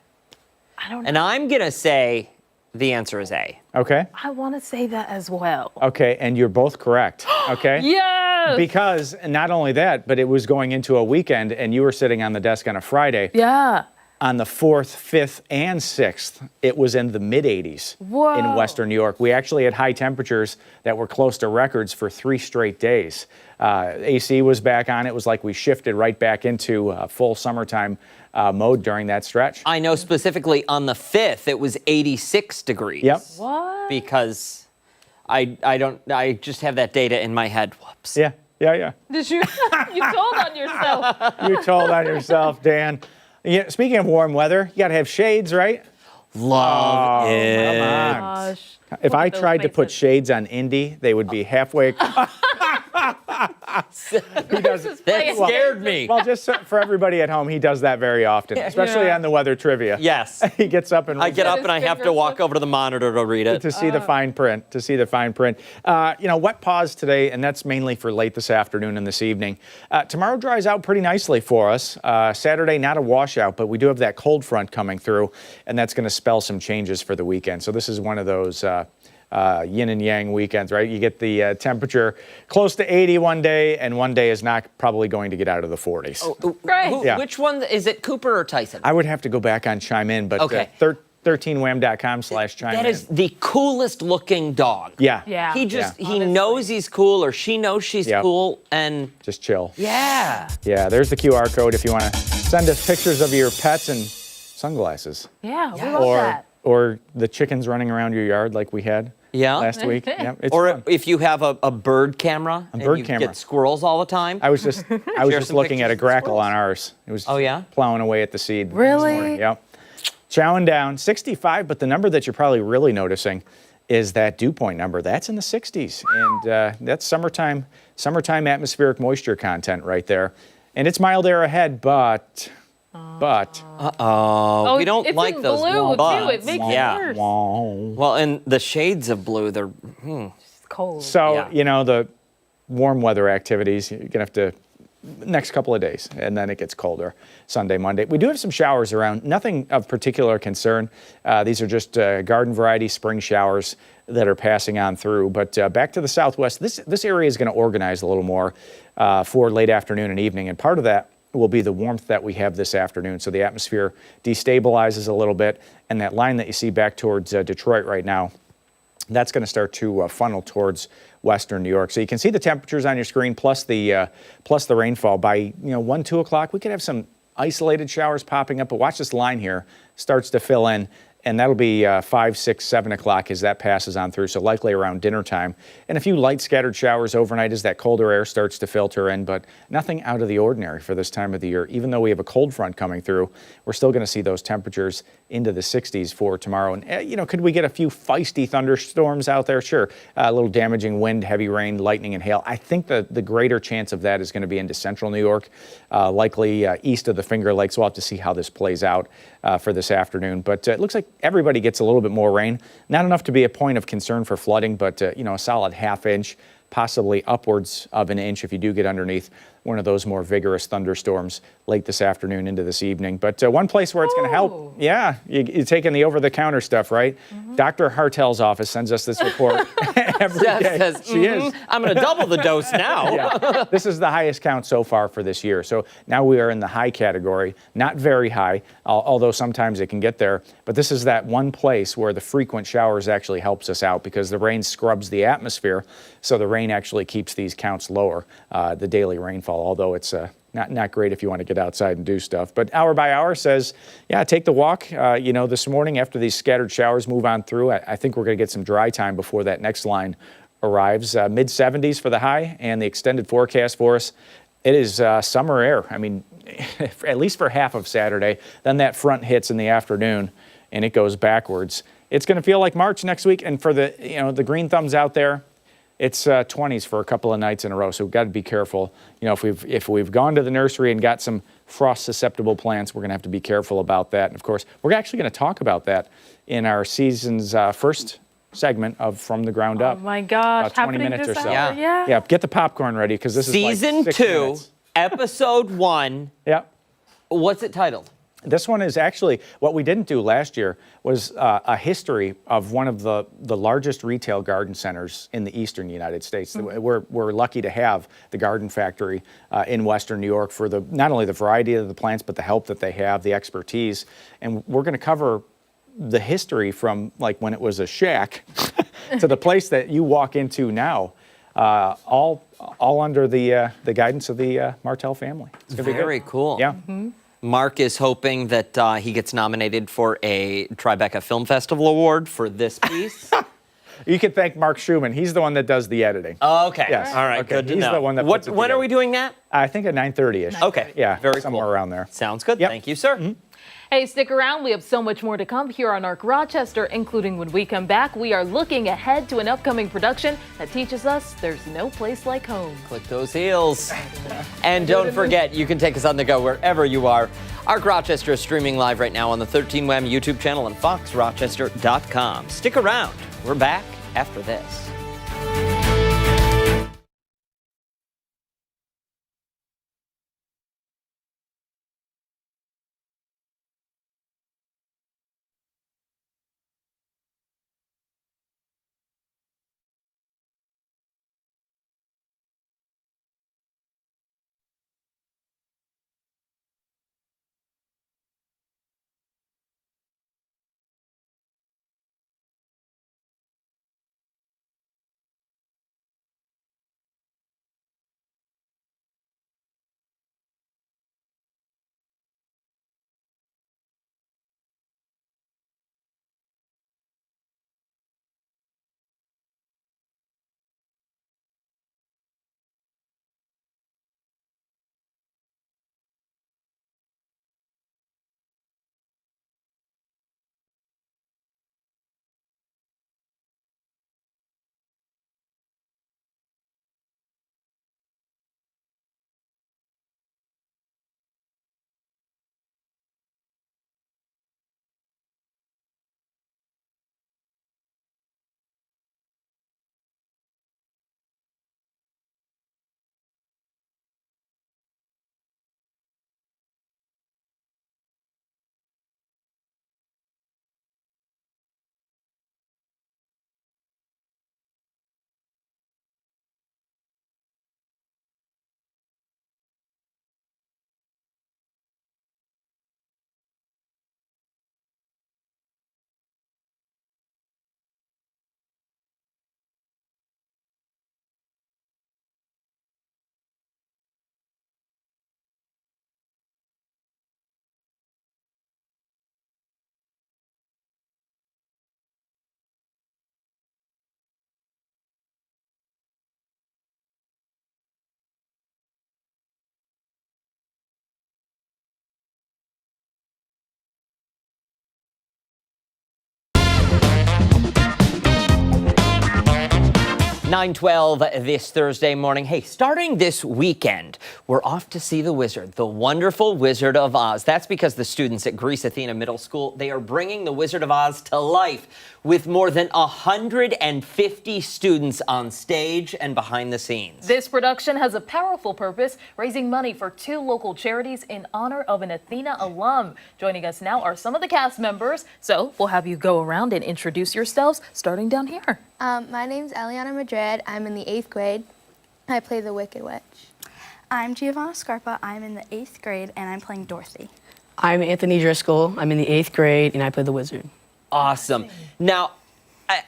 I don't know. And I'm going to say the answer is A. Okay. I want to say that as well. Okay. And you're both correct. Okay. Yes. Because not only that, but it was going into a weekend and you were sitting on the desk on a Friday. Yeah. On the 4th, 5th, and 6th, it was in the mid 80s Whoa. in Western New York. We actually had high temperatures that were close to records for 3 straight days. AC was back on. It was like we shifted right back into full summertime mode during that stretch. I know specifically on the 5th, it was 86 degrees. Yep. What? Because I just have that data in my head. Whoops. Yeah. Did you? You told on yourself. You told on yourself, Dan. Yeah, speaking of warm weather, you got to have shades, right? Love it. Come on. Gosh. If I at those tried to put faces. shades on Indy, they would be halfway. He does. That scared me. Well, just for everybody at home, he does that very often, especially on the weather trivia. Yes. He gets up and I get up and I have to walk over to the monitor to read it. to see the fine print. Wet pause today, and that's mainly for late this afternoon and this evening. Tomorrow dries out pretty nicely for us. Saturday, not a washout, but we do have that cold front coming through, and that's going to spell some changes for the weekend. So this is one of those yin and yang weekends, right? You get the temperature close to 80 one day, and one day is not probably going to get out of the 40s. Right. Yeah. Which one? Is it Cooper or Tyson? I would have to go back on Chime In, but Okay. 13wham.com/chime in. That is the coolest looking dog. Yeah. Yeah. He just, he Honestly. knows he's cool, or she knows she's Yep. cool, and Just chill. yeah. Yeah, there's the QR code if you want to send us pictures of your pets and sunglasses. Yeah, we love that. Or the chickens running around your yard like we had Yeah. last week. Yeah, it's Or fun. if you have a bird camera, and bird you camera. get squirrels all the time. I was just some looking at a pictures of grackle squirrels. on ours. It was Oh, yeah? plowing away at the seed. this Really? morning. Yep. Chowing down. 65, but the number that you're probably really noticing is that dew point number. That's in the 60s, and that's summertime atmospheric moisture content right there. And it's mild air ahead, but But we don't it's like in those blue, buts. too. It makes it Yeah. worse. Well, and the shades of blue, they're It's cold. so, the warm weather activities, you're going to have to next couple of days, and then it gets colder Sunday, Monday. We do have some showers around, nothing of particular concern. These are just garden variety spring showers that are passing on through. But back to the southwest, this area is going to organize a little more for late afternoon and evening, and part of that will be the warmth that we have this afternoon. So the atmosphere destabilizes a little bit, and that line that you see back towards Detroit right now, that's going to start to funnel towards western New York. So you can see the temperatures on your screen plus the rainfall. By 1, 2 o'clock, we could have some isolated showers popping up, but watch this line here starts to fill in. And that'll be 5, 6, 7 o'clock as that passes on through, so likely around dinner time. And a few light scattered showers overnight as that colder air starts to filter in, but nothing out of the ordinary for this time of the year. Even though we have a cold front coming through, we're still going to see those temperatures into the 60s for tomorrow. And, could we get a few feisty thunderstorms out there? Sure. A little damaging wind, heavy rain, lightning, and hail. I think the greater chance of that is going to be into central New York, likely east of the Finger Lakes. We'll have to see how this plays out for this afternoon. But it looks like everybody gets a little bit more rain. Not enough to be a point of concern for flooding, but a solid half inch, possibly upwards of an inch if you do get underneath one of those more vigorous thunderstorms late this afternoon into this evening. But one place where it's going to help, you're taking the over-the-counter stuff, right? Dr. Hartel's office sends us this report every day. Says, She is. I'm going to double the dose now. Yeah. This is the highest count so far for this year. So now we are in the high category, not very high, although sometimes it can get there. But this is that one place where the frequent showers actually helps us out because the rain scrubs the atmosphere. So the rain actually keeps these counts lower, the daily rainfall, although it's not great if you want to get outside and do stuff. But hour by hour says, take the walk. This morning after these scattered showers move on through, I think we're going to get some dry time before that next line arrives. Mid-70s for the high, and the extended forecast for us, it is summer air. I mean, at least for half of Saturday. Then that front hits in the afternoon, and it goes backwards. It's going to feel like March next week, and for the green thumbs out there, it's 20s for a couple of nights in a row, so we've got to be careful. If we've gone to the nursery and got some frost-susceptible plants, we're going to have to be careful about that. And of course, we're actually going to talk about that in our season's first segment of From the Ground Up. Oh my gosh, about 20 minutes or so. Yeah. Get the popcorn ready because this is Season like 6 2, minutes. Episode 1. Yep. What's it titled? This one is actually, what we didn't do last year was a history of one of the largest retail garden centers in the eastern United States. We're lucky to have the Garden Factory in western New York for not only the variety of the plants, but the help that they have, the expertise. And we're going to cover the history from like when it was a shack to the place that you walk into now. All under the guidance of the Martell family. It's gonna be Very cool. Yeah. Mark is hoping that he gets nominated for a Tribeca Film Festival Award for this piece. You can thank Mark Schumann. He's the one that does the editing. Okay. Yes. All right. Okay. Good to He's know. the one that puts it when are together. we doing that? I think at 9:30ish. Okay. Yeah. Very somewhere cool. around there. Sounds good. Yep. Thank you, sir. Hey, stick around. We have so much more to come here on Arc Rochester, including when we come back, we are looking ahead to an upcoming production that teaches us there's no place like home. Click those heels. And don't forget, you can take us on the go wherever you are. Arc Rochester is streaming live right now on the 13WAM YouTube channel and foxrochester.com. Stick around. We're back after this. 9:12 this Thursday morning. Hey, starting this weekend, we're off to see the wizard, the wonderful Wizard of Oz. That's because the students at Greece Athena Middle School, they are bringing the Wizard of Oz to life with more than 150 students on stage and behind the scenes. This production has a powerful purpose, raising money for 2 local charities in honor of an Athena alum. Joining us now are some of the cast members, so we'll have you go around and introduce yourselves, starting down here. My name's Eliana Madrid. I'm in the 8th grade. I play the Wicked Witch. I'm Giovanna Scarpa. I'm in the 8th grade, and I'm playing Dorothy. I'm Anthony Driscoll. I'm in the 8th grade, and I play the Wizard. Awesome. Now,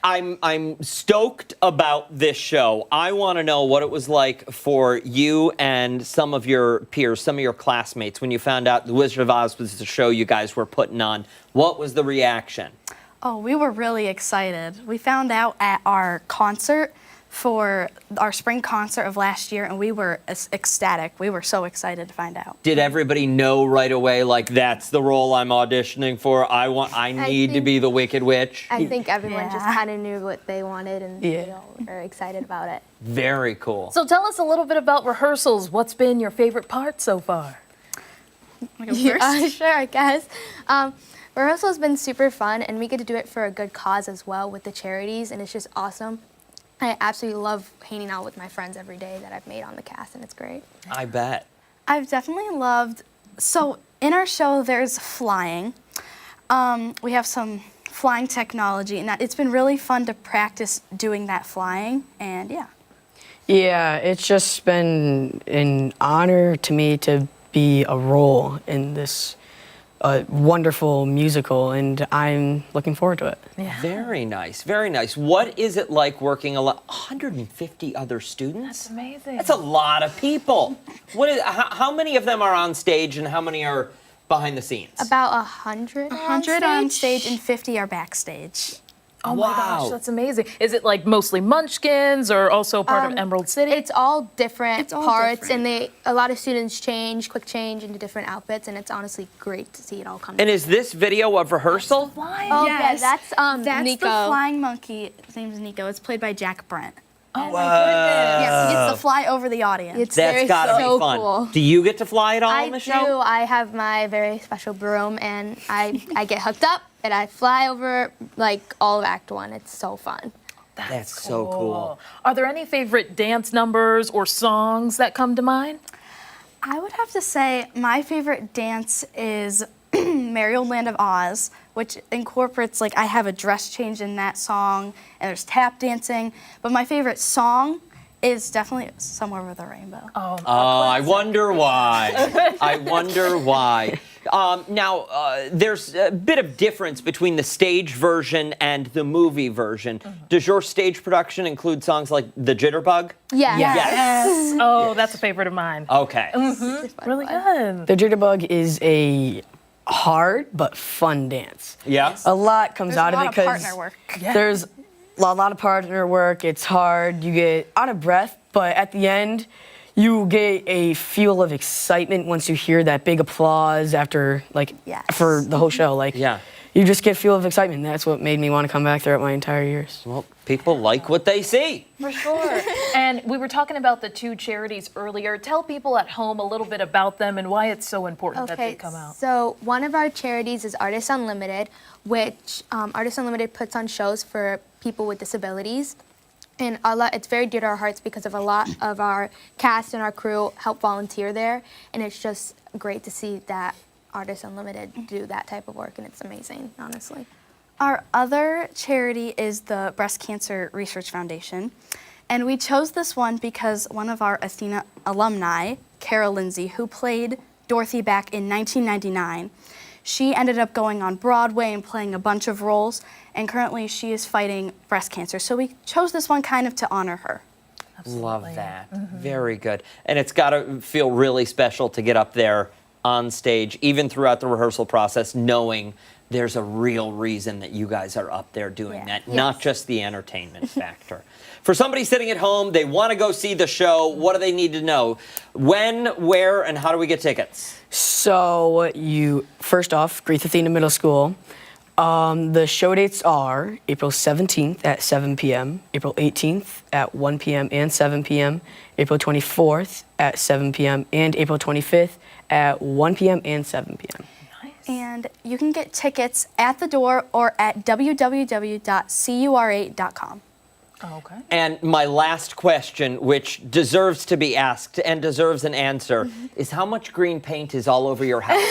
I'm stoked about this show. I want to know what it was like for you and some of your peers, some of your classmates, when you found out the Wizard of Oz was the show you guys were putting on. What was the reaction? Oh, we were really excited. We found out at our concert for our spring concert of last year, and we were ecstatic. We were so excited to find out. Did everybody know right away, like, that's the role I'm auditioning for? I need to be the Wicked Witch? I think everyone just kind of knew what they wanted and they all were excited about it. Very cool. So tell us a little bit about rehearsals. What's been your favorite part so far? Sure, I guess. Rehearsal has been super fun, and we get to do it for a good cause as well with the charities, and it's just awesome. I absolutely love hanging out with my friends every day that I've made on the cast, and it's great. I bet. I've definitely loved, so in our show there's flying. We have some flying technology, and it's been really fun to practice doing that flying, and yeah. Yeah, it's just been an honor to me to be a role in this wonderful musical, and I'm looking forward to it. Yeah. Very nice, very nice. What is it like working 150 other students? That's amazing. That's a lot of people. How many of them are on stage and how many are behind the scenes? About 100 on stage and 50 are backstage. Oh my gosh, that's amazing. Is it like mostly Munchkins or also part of Emerald City? It's all different parts, and a lot of students quick change into different outfits, and it's honestly great to see it all come And is this video of rehearsal? Oh yes. yeah, that's Nico. the flying monkey. His name is Nico. It's played by Jack Brent. Oh my goodness. Yes, he gets to fly over the audience. That's gotta be fun. Cool. Do you get to fly at all on the show? I do. I have my very special broom, and I get hooked up, and I fly over like all of Act 1. It's so fun. That's so cool. Are there any favorite dance numbers or songs that come to mind? I would have to say my favorite dance is Merry Old Land of Oz, which incorporates, like, I have a dress change in that song, and there's tap dancing, but my favorite song is definitely Somewhere Over the Rainbow. Oh, I wonder why. I wonder why. Now, there's a bit of difference between the stage version and the movie version. Does your stage production include songs like The Jitterbug? Yes. Yes. Oh, that's a favorite of mine. Okay. Really good. The Jitterbug is a hard but fun dance. Yeah. A lot comes out of it because partner work. there's a lot of partner work. It's hard. You get out of breath, but at the end, you get a feel of excitement once you hear that big applause after, like, for the whole show. Like, you just get a feel of excitement. That's what made me want to come back throughout my entire years. Well, people like what they see. For sure. And we were talking about the 2 charities earlier. Tell people at home a little bit about them and why it's so important that they come out. So one of our charities is Artists Unlimited, which Artists Unlimited puts on shows for people with disabilities. And it's very dear to our hearts because of a lot of our cast and our crew help volunteer there. And it's just great to see that Artists Unlimited do that type of work, and it's amazing, honestly. Our other charity is the Breast Cancer Research Foundation. And we chose this one because one of our Athena alumni, Carol Lindsay, who played Dorothy back in 1999, she ended up going on Broadway and playing a bunch of roles, and currently she is fighting breast cancer. So we chose this one kind of to honor her. Absolutely. Love that. Very good. And it's got to feel really special to get up there on stage, even throughout the rehearsal process, knowing there's a real reason that you guys are up there doing that, not just the entertainment factor. For somebody sitting at home, they want to go see the show. What do they need to know? When, where, and how do we get tickets? So first off, Greece Athena Middle School. The show dates are April 17th at 7 p.m., April 18th at 1 p.m. and 7 p.m., April 24th at 7 p.m., and April 25th at 1 p.m. and 7 p.m. And you can get tickets at the door or at www.cur8.com. Okay. And my last question, which deserves to be asked and deserves an answer, is how much green paint is all over your house?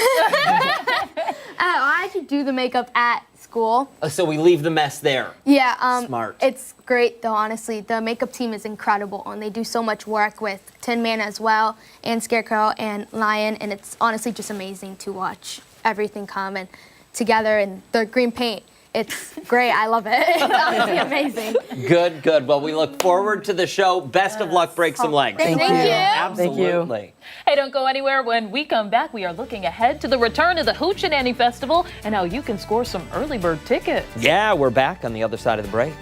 I actually do the makeup at school. So we leave the mess there. Yeah, Smart. It's great though, honestly. The makeup team is incredible and they do so much work with Tin Man as well, and Scarecrow and Lion, and it's honestly just amazing to watch everything come and together, and the green paint. It's great. I love it. It's honestly amazing. Good, good. Well, we look forward to the show. Best of luck. Break some legs. Thank you. Absolutely. Hey, don't go anywhere. When we come back, we are looking ahead to the return of the Hoochie Festival and how you can score some early bird tickets. Yeah, we're back on the other side of the break.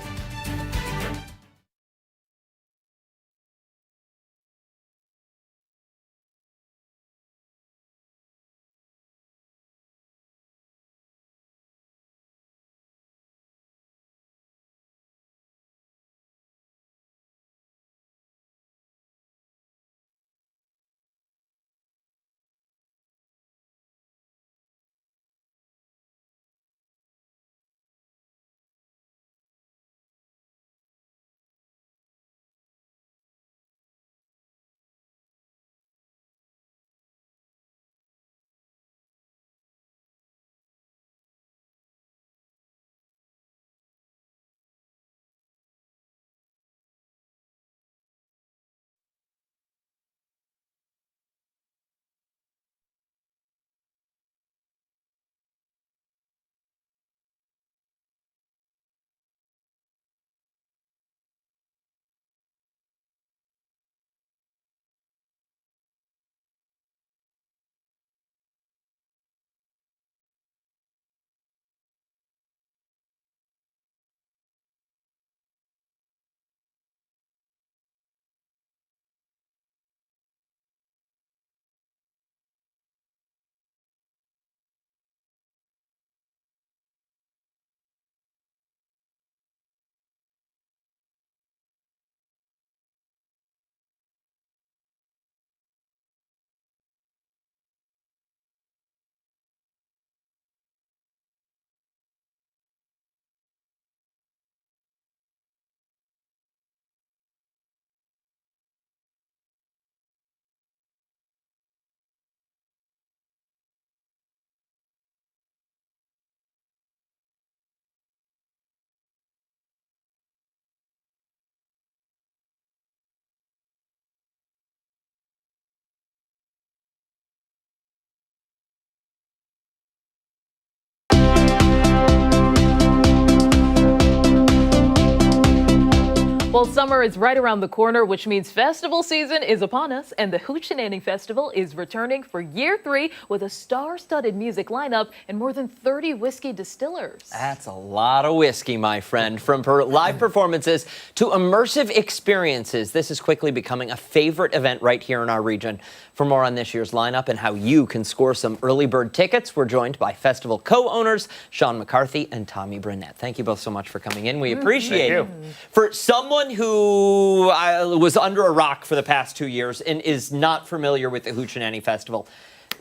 Well, summer is right around the corner, which means festival season is upon us, and the Hoochie Festival is returning for year 3 with a star-studded music lineup and more than 30 whiskey distillers. That's a lot of whiskey, my friend. From live performances to immersive experiences, this is quickly becoming a favorite event right here in our region. For more on this year's lineup and how you can score some early bird tickets, we're joined by festival co-owners Sean McCarthy and Tommy Burnett. Thank you both so much for coming in. We appreciate it. For someone who was under a rock for the past 2 years and is not familiar with the Hoochie Festival,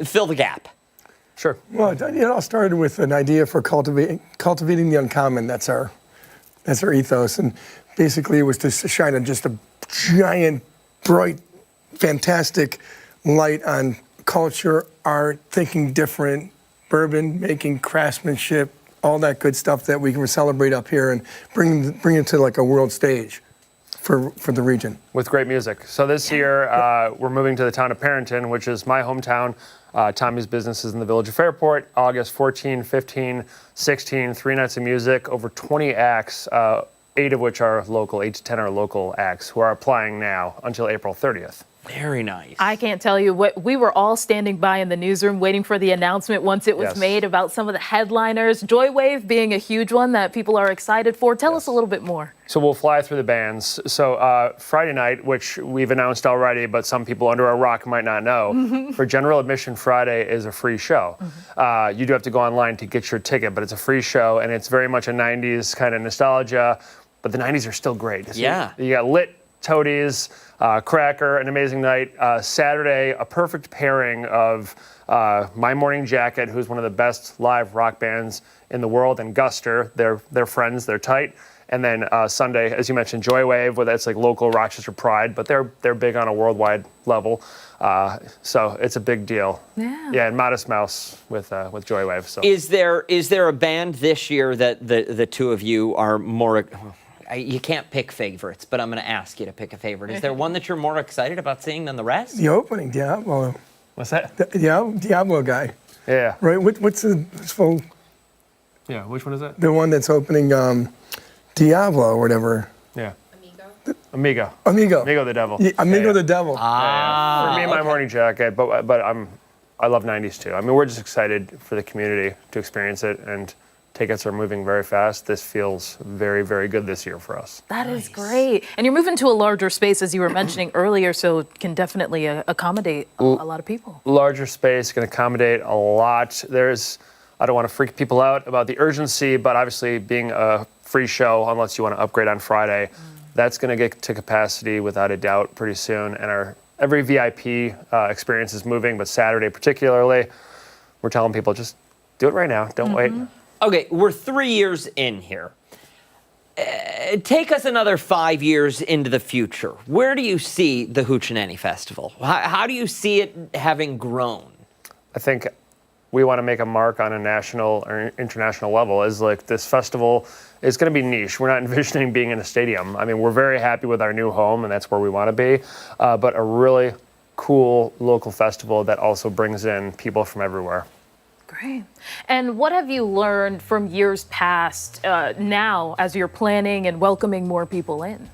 fill the gap. Sure. Well, it all started with an idea for cultivating the uncommon. That's our ethos, and basically it was to shine just a giant, bright, fantastic light on culture, art, thinking different, bourbon making, craftsmanship, all that good stuff that we can celebrate up here and bring it to like a world stage for the region. With great music. So this year we're moving to the town of Perrington, which is my hometown. Tommy's business is in the village of Fairport. August 14, 15, 16, 3 nights of music, over 20 acts, 8 of which are local, 8 to 10 are local acts who are applying now until April 30th. Very nice. I can't tell you what we were all standing by in the newsroom waiting for the announcement once it was Yes. made about some of the headliners. Joywave being a huge one that people are excited for. Tell us a little bit more. So we'll fly through the bands. So Friday night, which we've announced already, but some people under a rock might not know, for general admission, Friday is a free show. You do have to go online to get your ticket, but it's a free show, and it's very much a 90s kind of nostalgia, but the 90s are still great. So Yeah. You got Lit, Toadies, Cracker, an amazing night. Saturday, a perfect pairing of My Morning Jacket, who's one of the best live rock bands in the world, and Guster. They're friends, they're tight. And then Sunday, as you mentioned, Joywave, where that's like local Rochester pride, but they're big on a worldwide level. So it's a big deal. Yeah, and Modest Mouse with Joywave. So Is there a band this year that the two of you are more? You can't pick favorites, but I'm going to ask you to pick a favorite. Is there one that you're more excited about seeing than the rest? The opening, Diablo. What's that? The Diablo guy. Yeah. Right. What's the full? Yeah. Which one is that? The one that's opening Diablo or whatever. Yeah. Amigo. Amigo the Devil. Yeah, Amigo the Devil. Yeah. For me, My Morning Jacket, but I love 90s too. I mean, we're just excited for the community to experience it, and tickets are moving very fast. This feels very, very good this year for us. That is great. And you're moving to a larger space, as you were mentioning earlier, so it can definitely accommodate a lot of people. Larger space can accommodate a lot. I don't want to freak people out about the urgency, but obviously being a free show, unless you want to upgrade on Friday, that's going to get to capacity without a doubt pretty soon. And every VIP experience is moving, but Saturday particularly, we're telling people just do it right now. Don't wait. Okay, we're 3 years in here. Take us another 5 years into the future. Where do you see the Hoochie Festival? How do you see it having grown? I think we want to make a mark on a national or international level. Is like this festival is going to be niche. We're not envisioning being in a stadium. I mean, we're very happy with our new home, and that's where we want to be. But a really cool local festival that also brings in people from everywhere. Great. And what have you learned from years past now as you're planning and welcoming more people in?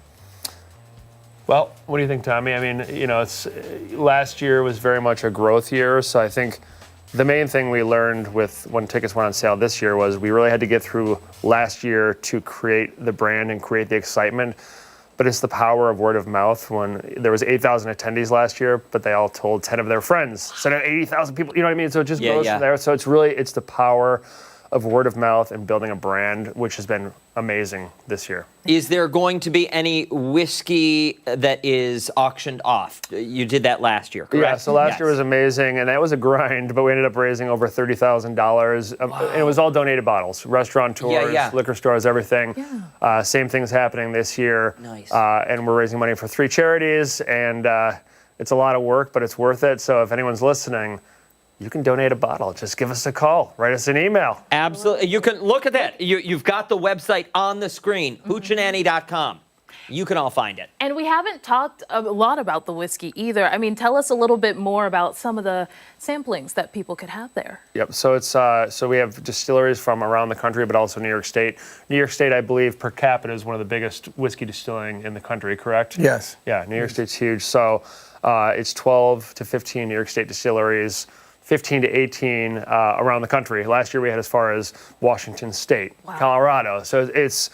Well, what do you think, Tommy? I mean, last year was very much a growth year, so I think the main thing we learned when tickets went on sale this year was we really had to get through last year to create the brand and create the excitement. But it's the power of word of mouth. When there was 8,000 attendees last year, but they all told 10 of their friends. So now 80,000 people, you know what I mean? So it just goes from there. So it's the power of word of mouth and building a brand, which has been amazing this year. Is there going to be any whiskey that is auctioned off? You did that last year, correct? Yeah, so last year was amazing, and that was a grind, but we ended up raising over $30,000. And it was all donated bottles, restaurateurs, liquor stores, everything. Same thing's happening this year. Nice. And we're raising money for 3 charities, and it's a lot of work, but it's worth it. So if anyone's listening, you can donate a bottle. Just give us a call. Write us an email. Absolutely. You can look at that. You've got the website on the screen, hoochinanny.com. You can all find it. And we haven't talked a lot about the whiskey either. I mean, tell us a little bit more about some of the samplings that people could have there. Yep. So it's so we have distilleries from around the country, but also New York State. New York State, I believe, per capita is one of the biggest whiskey distilling in the country. Correct? Yes. Yeah. New York State's huge. So it's 12 to 15 New York State distilleries. 15 to 18 around the country. Last year we had as far as Washington State, Colorado. So it's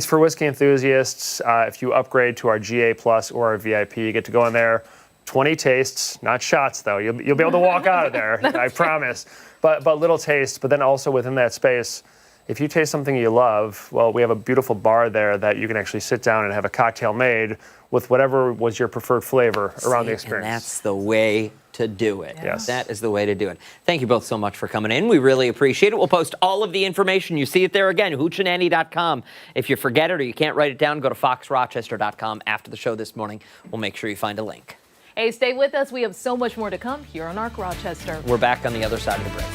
for whiskey enthusiasts. If you upgrade to our GA Plus or our VIP, you get to go in there. 20 tastes, not shots though. You'll be able to walk out of there, I promise. But little taste. But then also within that space, if you taste something you love, well, we have a beautiful bar there that you can actually sit down and have a cocktail made with whatever was your preferred flavor around the experience. And that's the way to do it. Yes. That is the way to do it. Thank you both so much for coming in. We really appreciate it. We'll post all of the information. You see it there again, hoochinanny.com. If you forget it or you can't write it down, go to foxrochester.com after the show this morning. We'll make sure you find a link. Hey, stay with us. We have so much more to come here on ARC Rochester. We're back on the other side of the break.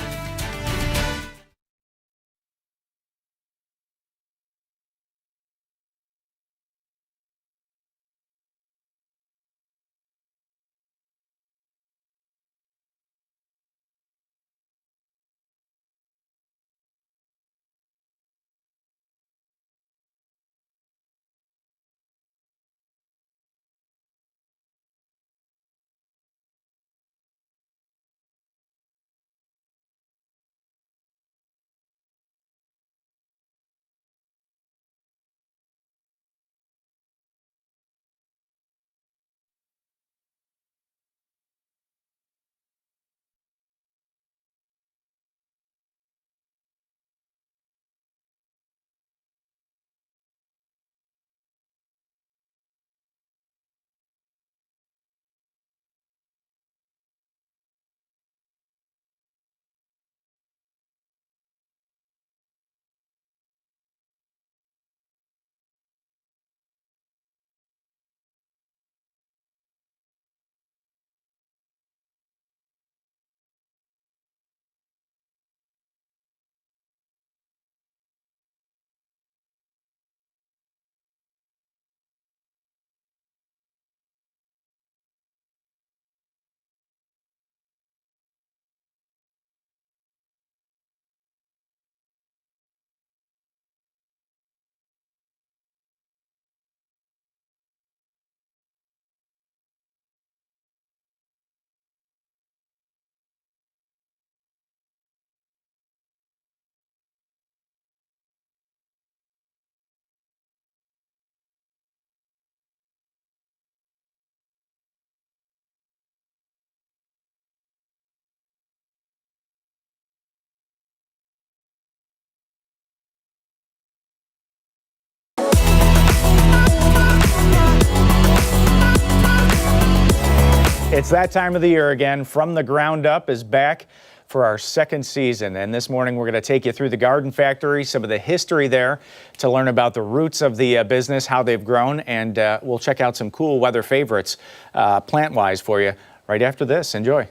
It's that time of the year again. From the Ground Up is back for our second season. And this morning, we're going to take you through the Garden Factory, some of the history there to learn about the roots of the business, how they've grown, and we'll check out some cool weather favorites plant-wise for you right after this. Enjoy.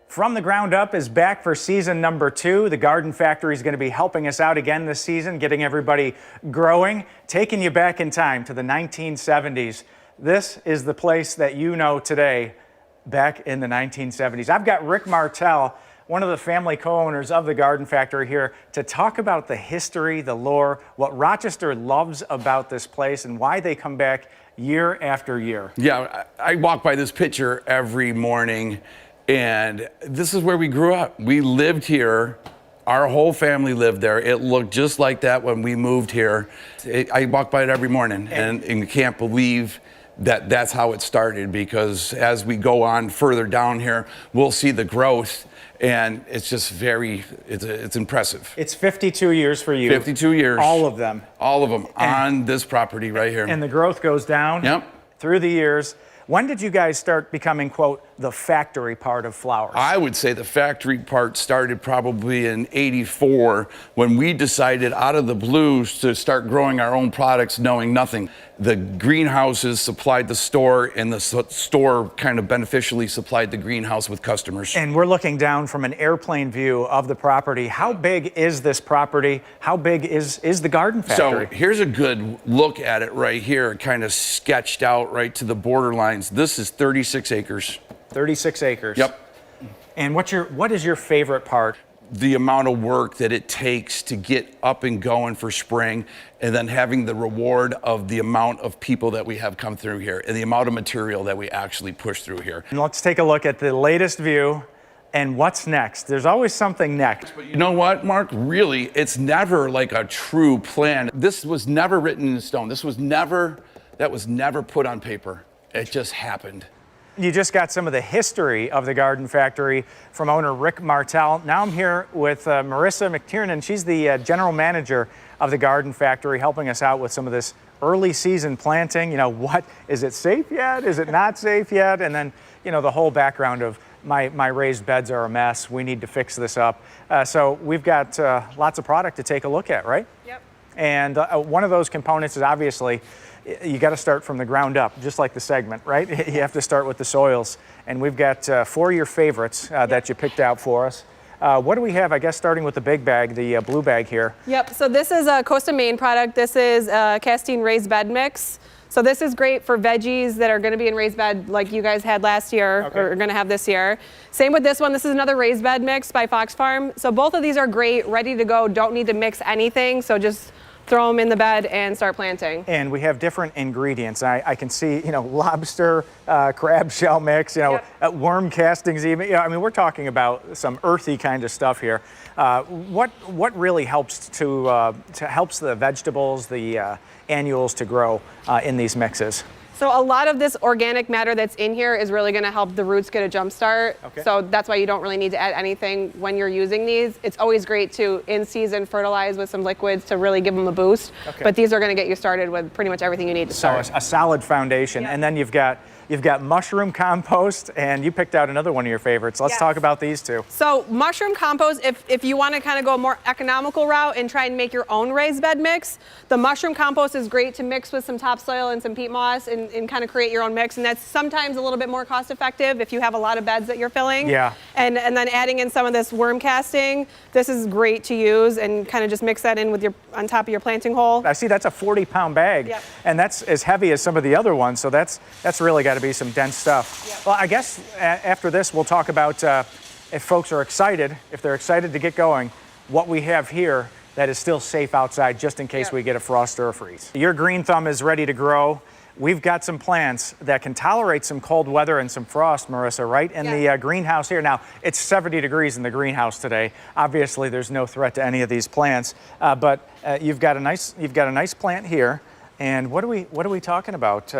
From the Ground Up is back for season number 2. The Garden Factory is going to be helping us out again this season, getting everybody growing, taking you back in time to the 1970s. This is the place that you know today, back in the 1970s. I've got Rick Martell, one of the family co-owners of the Garden Factory, here to talk about the history, the lore, what Rochester loves about this place, and why they come back year after year. Yeah, I walk by this picture every morning, and this is where we grew up. We lived here. Our whole family lived there. It looked just like that when we moved here. I walk by it every morning, and you can't believe that that's how it started, because as we go on further down here, we'll see the growth, and it's just it's impressive. It's 52 years for you. 52 years. All of them. All of them on this property right here. And the growth goes down through the years. When did you guys start becoming, quote, the factory part of flowers? I would say the factory part started probably in '84 when we decided out of the blues to start growing our own products, knowing nothing. The greenhouses supplied the store, and the store kind of beneficially supplied the greenhouse with customers. And we're looking down from an airplane view of the property. How big is this property? How big is the Garden Factory? So here's a good look at it right here, kind of sketched out right to the borderlines. This is 36 acres. 36 acres. Yep. And what is your favorite part? The amount of work that it takes to get up and going for spring, and then having the reward of the amount of people that we have come through here and the amount of material that we actually push through here. And let's take a look at the latest view and what's next. There's always something next. But you know what, Mark? Really, it's never like a true plan. This was never written in stone. That was never put on paper. It just happened. You just got some of the history of the Garden Factory from owner Rick Martell. Now I'm here with Marissa McTiernan. She's the general manager of the Garden Factory, helping us out with some of this early season planting. You know, what is it safe yet? Is it not safe yet? And then, you know, the whole background of my raised beds are a mess. We need to fix this up. So we've got lots of product to take a look at, right? Yep. And one of those components is obviously you got to start from the ground up, just like the segment, right? You have to start with the soils. And we've got 4 of your favorites that you picked out for us. What do we have, I guess, starting with the big bag, the blue bag here? Yep, so this is a Costa Maine product. This is a castine raised bed mix. So this is great for veggies that are going to be in raised bed like you guys had last year, or are going to have this year. Same with this one. This is another raised bed mix by Fox Farm. So both of these are great, ready to go, don't need to mix anything. So just throw them in the bed and start planting. And we have different ingredients. I can see, you know, lobster, crab shell mix, you know, worm castings even. You know, I mean, we're talking about some earthy kind of stuff here. What really helps helps the vegetables, the annuals to grow in these mixes? So a lot of this organic matter that's in here is really going to help the roots get a jump start. Okay. So that's why you don't really need to add anything when you're using these. It's always great to in-season fertilize with some liquids to really give them a boost. Okay. But these are going to get you started with pretty much everything you need to start. So a solid foundation. And then you've got mushroom compost, and you picked out another one of your favorites. Let's talk about these two. So mushroom compost, if you want to kind of go a more economical route and try and make your own raised bed mix, the mushroom compost is great to mix with some topsoil and some peat moss and kind of create your own mix. And that's sometimes a little bit more cost effective if you have a lot of beds that you're filling. Yeah. And then adding in some of this worm casting, this is great to use and kind of just mix that in with on top of your planting hole. I see that's a 40-pound bag. Yep. And that's as heavy as some of the other ones. So that's really got to be some dense stuff. Yep. Well, I guess after this, we'll talk about if folks are excited, if they're excited to get going, what we have here that is still safe outside just in case we get a frost or a freeze. Your green thumb is ready to grow. We've got some plants that can tolerate some cold weather and some frost, Marissa, right? In the greenhouse here. Now, it's 70 degrees in the greenhouse today. Obviously, there's no threat to any of these plants, but you've got a nice plant here. And what are we talking about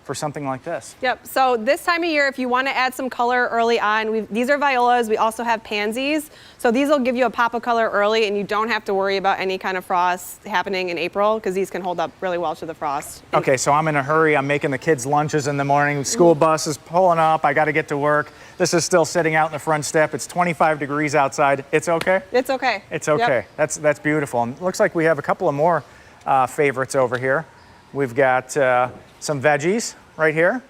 for something like this. Yep. So this time of year, if you want to add some color early on, these are violas. We also have pansies. So these will give you a pop of color early, and you don't have to worry about any kind of frost happening in April because these can hold up really well to the frost. Okay, so I'm in a hurry. I'm making the kids lunches in the morning. School bus is pulling up. I got to get to work. This is still sitting out in the front step. It's 25 degrees outside. It's okay? It's okay. It's okay. Yep. That's beautiful. And it looks like we have a couple of more favorites over here. We've got some veggies right here,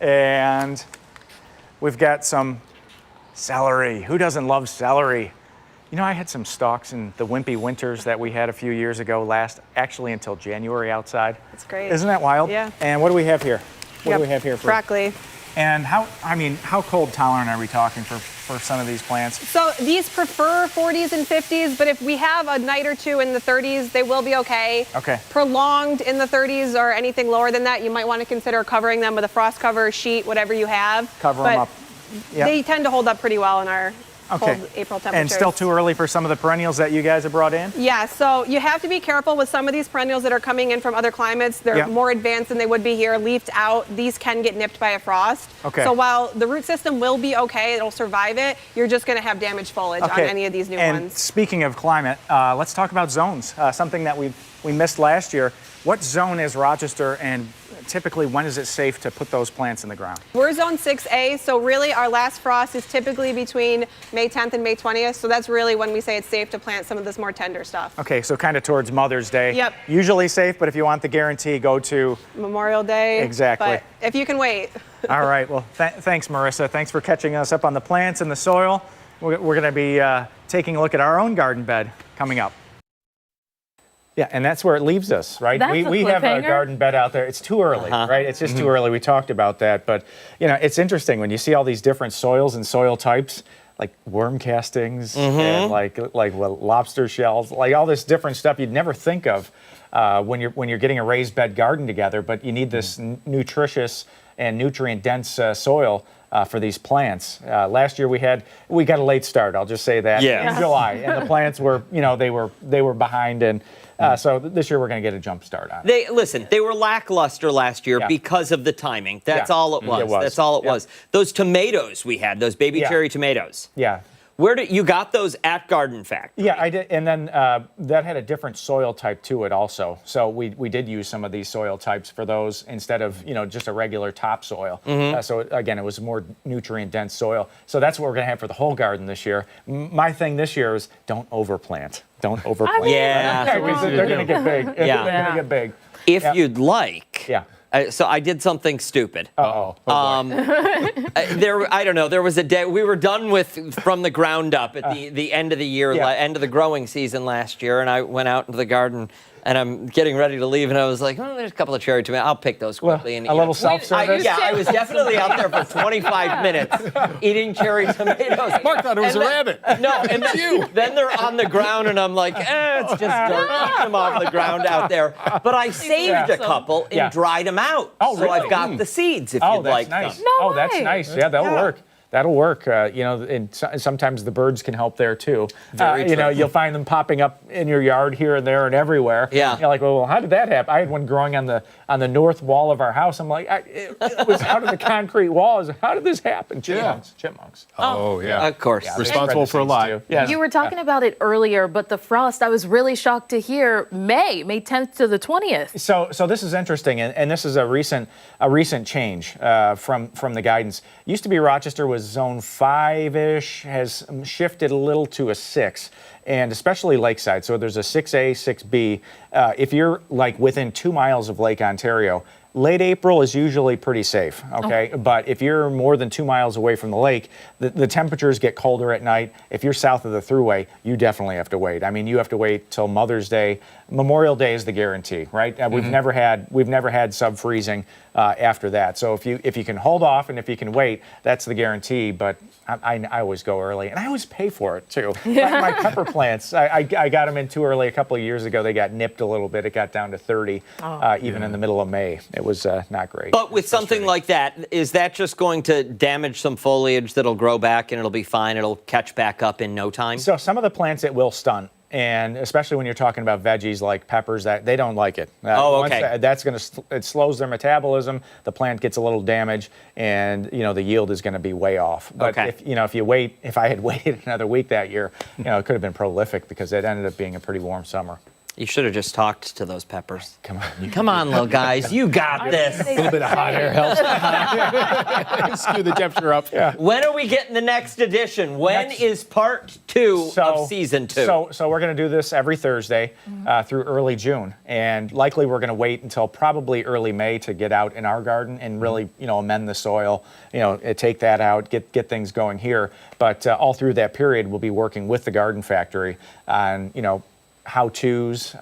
and we've got some celery. Who doesn't love celery? You know, I had some stalks in the wimpy winters that we had a few years ago, actually until January outside. That's great. Isn't that wild? Yeah. And what do we have here? What Yep. do we have here for broccoli? And how cold tolerant are we talking for some of these plants? So these prefer 40s and 50s, but if we have a night or two in the 30s, they will be okay. Okay. Prolonged in the 30s or anything lower than that, you might want to consider covering them with a frost cover, sheet, whatever you have. Cover them up. Yep. They tend to hold up pretty well in our cold April temperatures. And still too early for some of the perennials that you guys have brought in? Yeah, so you have to be careful with some of these perennials that are coming in from other climates. They're more advanced than they would be here, leafed out. These can get nipped by a frost. Okay. So while the root system will be okay, it'll survive it, you're just going to have damaged foliage on any of these new and ones. Speaking of climate, let's talk about zones, something that we missed last year. What zone is Rochester, and typically when is it safe to put those plants in the ground? We're zone 6A, so really our last frost is typically between May 10th and May 20th, so that's really when we say it's safe to plant some of this more tender stuff. Okay, so kind of towards Mother's Day. Yep. Usually safe, but if you want the guarantee, go to Memorial Day. Exactly. But if you can wait. All right, well, thanks, Marissa. Thanks for catching us up on the plants and the soil. We're going to be taking a look at our own garden bed coming up. Yeah, and that's where it leaves us, right? That's we have a cliffhanger. garden bed out there. It's too early, right? It's just too early. We talked about that. But, you know, it's interesting when you see all these different soils and soil types, like worm castings and like lobster shells, like all this different stuff you'd never think of when you're getting a raised bed garden together. But you need this nutritious and nutrient-dense soil for these plants. Last year we got a late start. I'll just say that in July, and the plants were, they were behind, and so this year we're going to get a jump start on it. They were lackluster last year because of the timing. That's all it was. That's all it was. Those tomatoes we had, those baby cherry tomatoes. Yeah. Where you got those at Garden Factory? Yeah, I did, and then that had a different soil type to it also. So we did use some of these soil types for those instead of just a regular topsoil. So again, it was more nutrient dense soil. So that's what we're gonna have for the whole garden this year. My thing this year is don't overplant. Don't overplant. They're gonna get big. They're gonna get big. If you'd like. Yeah. So I did something stupid. I don't know. There was a day we were done with from the ground up at the end of the year, end of the growing season last year, and I went out into the garden. And I'm getting ready to leave, and I was like, oh, there's a couple of cherry tomatoes. I'll pick those quickly. And a little self-service? I was definitely out there for 25 minutes eating cherry tomatoes. Mark thought it was a rabbit. No, and then they're on the ground, and I'm like, it's just dirt. Eat them off the ground out there. But I saved a couple and dried them out. Oh, really? So I've got the seeds if you'd like them. No way. That's nice. Yeah, that'll work. That'll work. And sometimes the birds can help there too. Very true. You'll find them popping up in your yard here and there and everywhere. Yeah. You're like, well, how did that happen? I had one growing on the north wall of our house. I'm like, it was out of the concrete walls. How did this happen? Chipmunks. Oh, yeah. Of course. Yeah, responsible for a lot. Yes. You were talking about it earlier, but the frost, I was really shocked to hear May 10th to the 20th. So this is interesting, and this is a recent change from the guidance. Used to be Rochester was zone 5-ish, has shifted a little to a 6, and especially lakeside. So there's a 6A, 6B. If you're like within 2 miles of Lake Ontario, late April is usually pretty safe, okay? But if you're more than 2 miles away from the lake, the temperatures get colder at night. If you're south of the thruway, you definitely have to wait. I mean, you have to wait till Mother's Day. Memorial Day is the guarantee, right? We've never had sub-freezing after that. So if you can hold off and if you can wait, that's the guarantee. But I always go early, and I always pay for it too. My pepper plants, I got them in too early a couple of years ago. They got nipped a little bit. It got down to 30 even in the middle of May. It was not great. But with something like that, is that just going to damage some foliage that'll grow back and it'll be fine? It'll catch back up in no time? So some of the plants it will stunt. and especially when you're talking about veggies like peppers, that they don't like it. Okay. That's going to it slows their metabolism. The plant gets a little damaged, and the yield is going to be way off. But if I had waited another week that year, it could have been prolific because it ended up being a pretty warm summer. You should have just talked to those peppers. Come on. Come on, little guys. You got this. A little bit of hot air helps. Skew the temperature up. Yeah. When are we getting the next edition? When is part 2 of season 2? So we're going to do this every Thursday through early June. And likely we're going to wait until probably early May to get out in our garden and really, amend the soil, take that out, get things going here. But all through that period, we'll be working with the Garden Factory on, how-tos,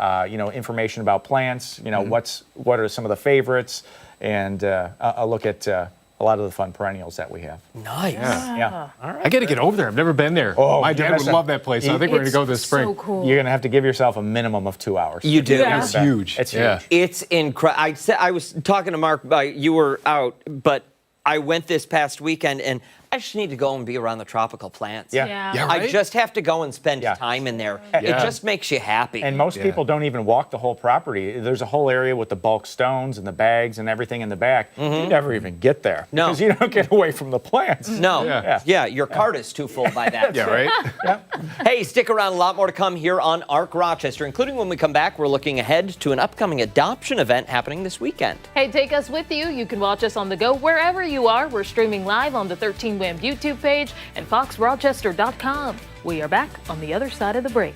information about plants, what are some of the favorites, and a look at a lot of the fun perennials that we have. Nice. Yeah. All right. I got to get over there. I've never been there. Oh, my dad would love that place. So I think we're going to go this spring. So cool. You're going to have to give yourself a minimum of 2 hours. You do. It's huge. It's huge. It's incredible. I was talking to Mark, you were out, but I went this past weekend, and I just need to go and be around the tropical plants. Yeah. I just have to go and spend time in there. It just makes you happy. And most people don't even walk the whole property. There's a whole area with the bulk stones and the bags and everything in the back. You never even get there. No. Because you don't get away from the plants. No. Yeah, your cart is too full by that. Yeah, right? Hey, stick around. A lot more to come here on ARC Rochester, including when we come back, we're looking ahead to an upcoming adoption event happening this weekend. Hey, take us with you. You can watch us on the go wherever you are. We're streaming live on the 13 WHAM YouTube page and foxrochester.com. We are back on the other side of the break.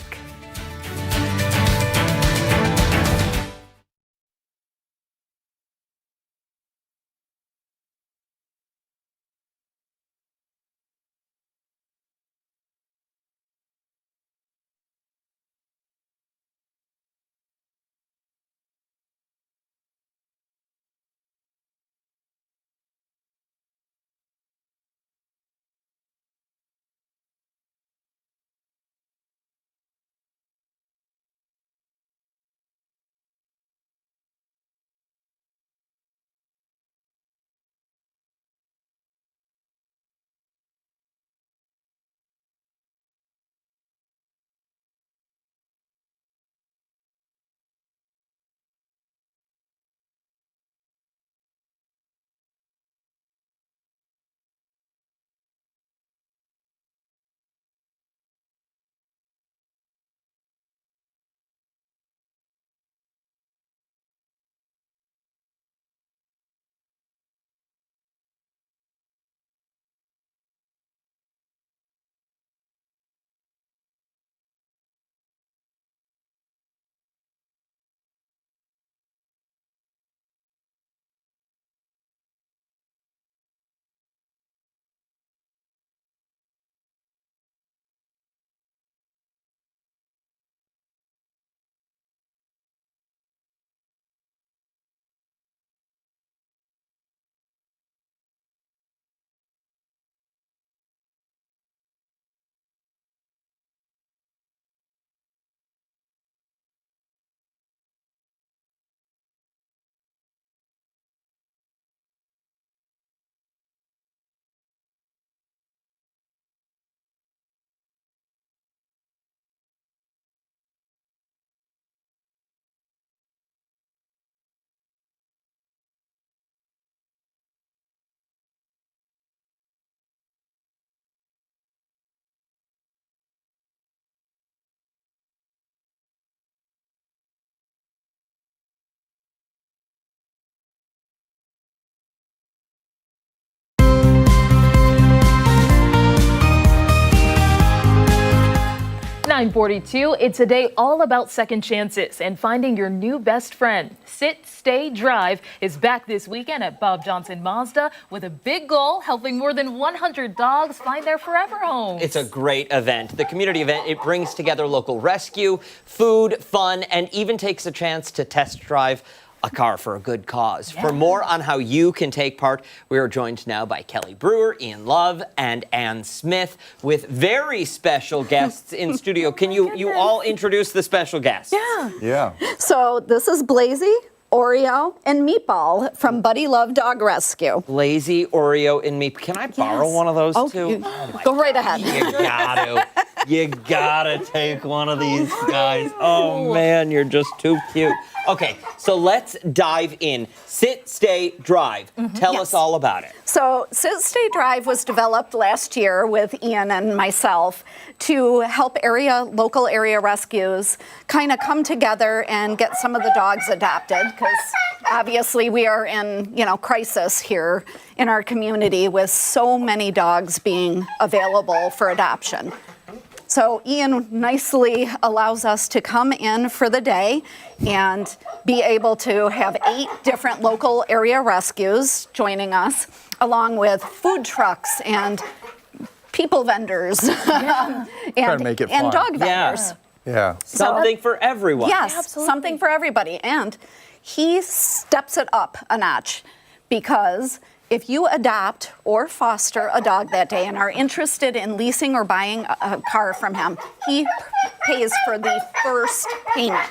.42, it's a day all about second chances and finding your new best friend. Sit, Stay, Drive is back this weekend at Bob Johnson Mazda with a big goal, helping more than 100 dogs find their forever homes. It's a great event. The community event, it brings together local rescue, food, fun, and even takes a chance to test drive a car for a good cause. For more on how you can take part, we are joined now by Kelly Brewer, Ian Love, and Ann Smith with very special guests in studio. Can you all introduce the special guests? Yeah. So this is Blazy, Oreo, and Meatball from Buddy Love Dog Rescue. Blazy, Oreo, and Meatball. Can I borrow one of those too? Go right ahead. You got to. You gotta take one of these guys. Oh man, you're just too cute. Okay, so let's dive in. Sit, stay, drive. Tell us all about it. So Sit Stay Drive was developed last year with Ian and myself to help local area rescues kind of come together and get some of the dogs adopted, because obviously we are in, crisis here in our community with so many dogs being available for adoption. So Ian nicely allows us to come in for the day and be able to have 8 different local area rescues joining us, along with food trucks and people vendors Try to make it fun. and dog vendors. Yeah. Something for everyone. Yes, something for everybody. And he steps it up a notch, because if you adopt or foster a dog that day and are interested in leasing or buying a car from him, he pays for the first payment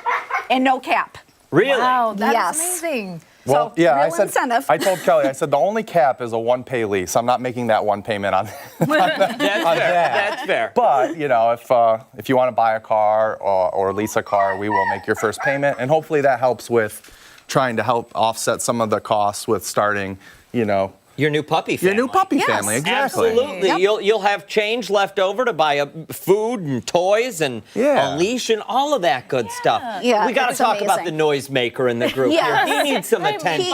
and no cap. Really? Wow, that's Yes. amazing. Well, So, yeah, real I said. incentive. I told Kelly. I said the only cap is a 1-pay lease. I'm not making that one payment on. That's fair. That's fair. But if you want to buy a car or lease a car, we will make your first payment, and hopefully that helps with trying to help offset some of the costs with starting. Your new puppy family. Your new puppy family, exactly. Absolutely. Yep. You'll have change left over to buy food and toys and a leash and all of that good stuff. Yeah, We got to it's talk about amazing. the noisemaker in the group Yes. here. He needs some attention.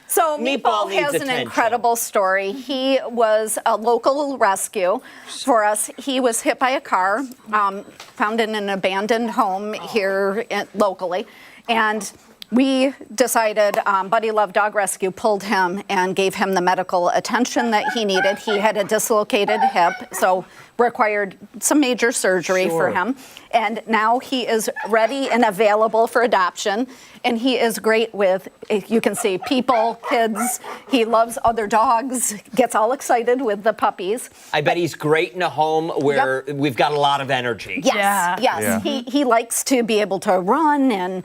So Meatball Meatball needs has an attention. incredible story. He was a local rescue for us. He was hit by a car, found in an abandoned home here locally, and we decided Buddy Love Dog Rescue pulled him and gave him the medical attention that he needed. He had a dislocated hip, so required some major surgery for him. And now he is ready and available for adoption. And he is great with, you can see, people, kids. He loves other dogs, gets all excited with the puppies. I bet he's great in a home where we've got a lot of energy. Yes, yes. Yeah. He likes to be able to run and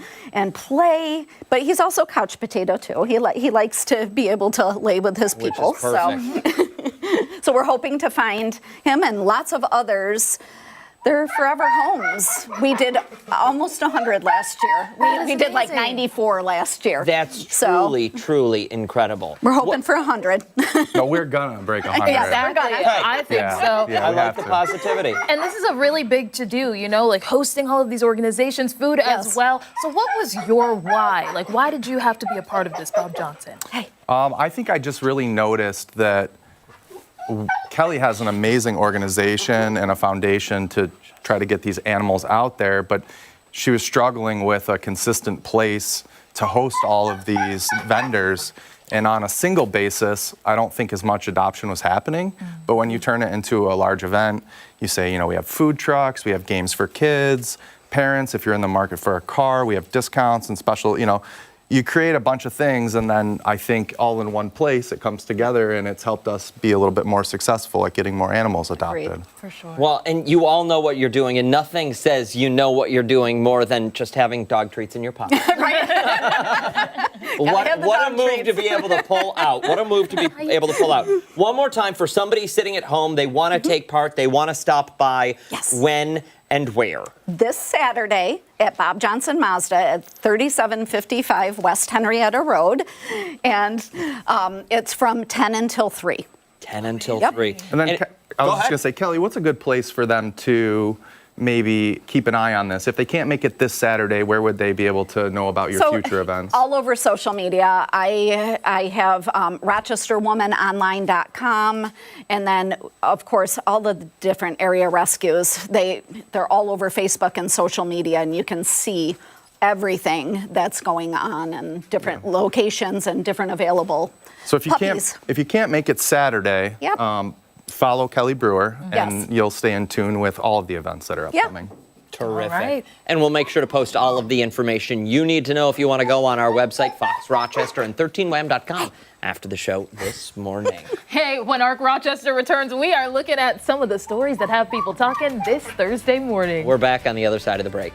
play, but he's also couch potato too. He likes to be able to lay with his people. Which is perfect. So we're hoping to find him and lots of others. They're forever homes. We did almost 100 last year. We did like 94 last year. That's So truly incredible. we're hoping for 100. No, we're gonna break 100. Yes, we're gonna. I think so. Yeah, I we like have the to. positivity. And this is a really big to-do, like hosting all of these organizations, food as well. So what was your why? Like, why did you have to be a part of this, Bob Johnson? I think I just really noticed that Kelly has an amazing organization and a foundation to try to get these animals out there, but she was struggling with a consistent place to host all of these vendors. And on a single basis, I don't think as much adoption was happening. But when you turn it into a large event, you say, we have food trucks, we have games for kids, parents, if you're in the market for a car, we have discounts and special, you create a bunch of things, and then I think all in one place it comes together, and it's helped us be a little bit more successful at getting more animals adopted. For sure. Well, and you all know what you're doing, and nothing says you know what you're doing more than just having dog treats in your pocket. What a move to be able to pull out. What a move to be able to pull out. One more time for somebody sitting at home, they want to take part, they want to stop by. Yes. When and where? This Saturday at Bob Johnson Mazda at 3755 West Henrietta Road. And it's from 10 until 3. 10 until Yep. 3. And then I was just ahead. going to say, Kelly, what's a good place for them to maybe keep an eye on this? If they can't make it this Saturday, where would they be able to know about your future events? All over social media. I have RochesterWomanOnline.com, and then of course all the different area rescues. They're all over Facebook and social media, and you can see everything that's going on and different locations and different available So if you puppies. can't make it Saturday, Yep. follow Kelly Brewer, and Yes. you'll stay in tune with all of the events that are Yep. upcoming. Terrific. All right. And we'll make sure to post all of the information you need to know if you want to go on our website, Fox Rochester and 13wham.com after the show this morning. Hey, when Arc Rochester returns, we are looking at some of the stories that have people talking this Thursday morning. We're back on the other side of the break.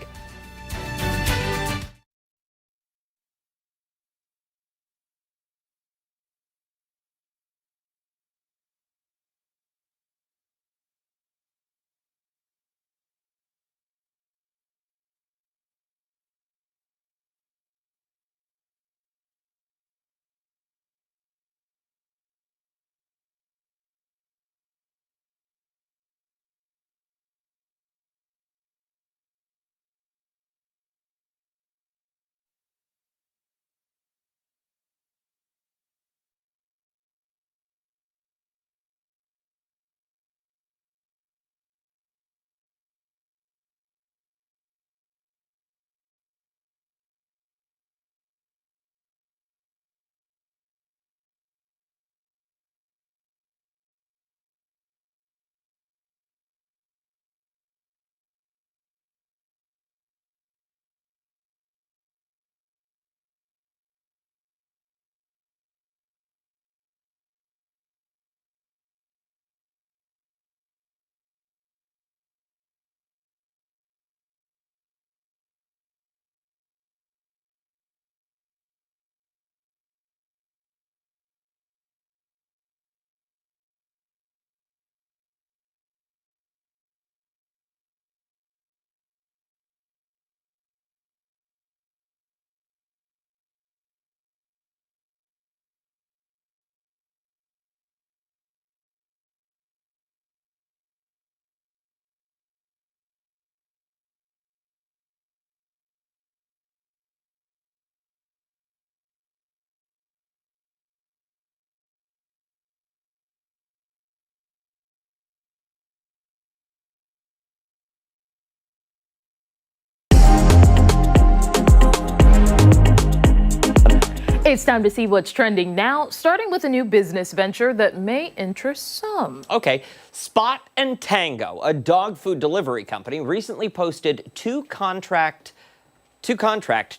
It's time to see what's trending now, starting with a new business venture that may interest some. Okay, Spot and Tango, a dog food delivery company, recently posted two contract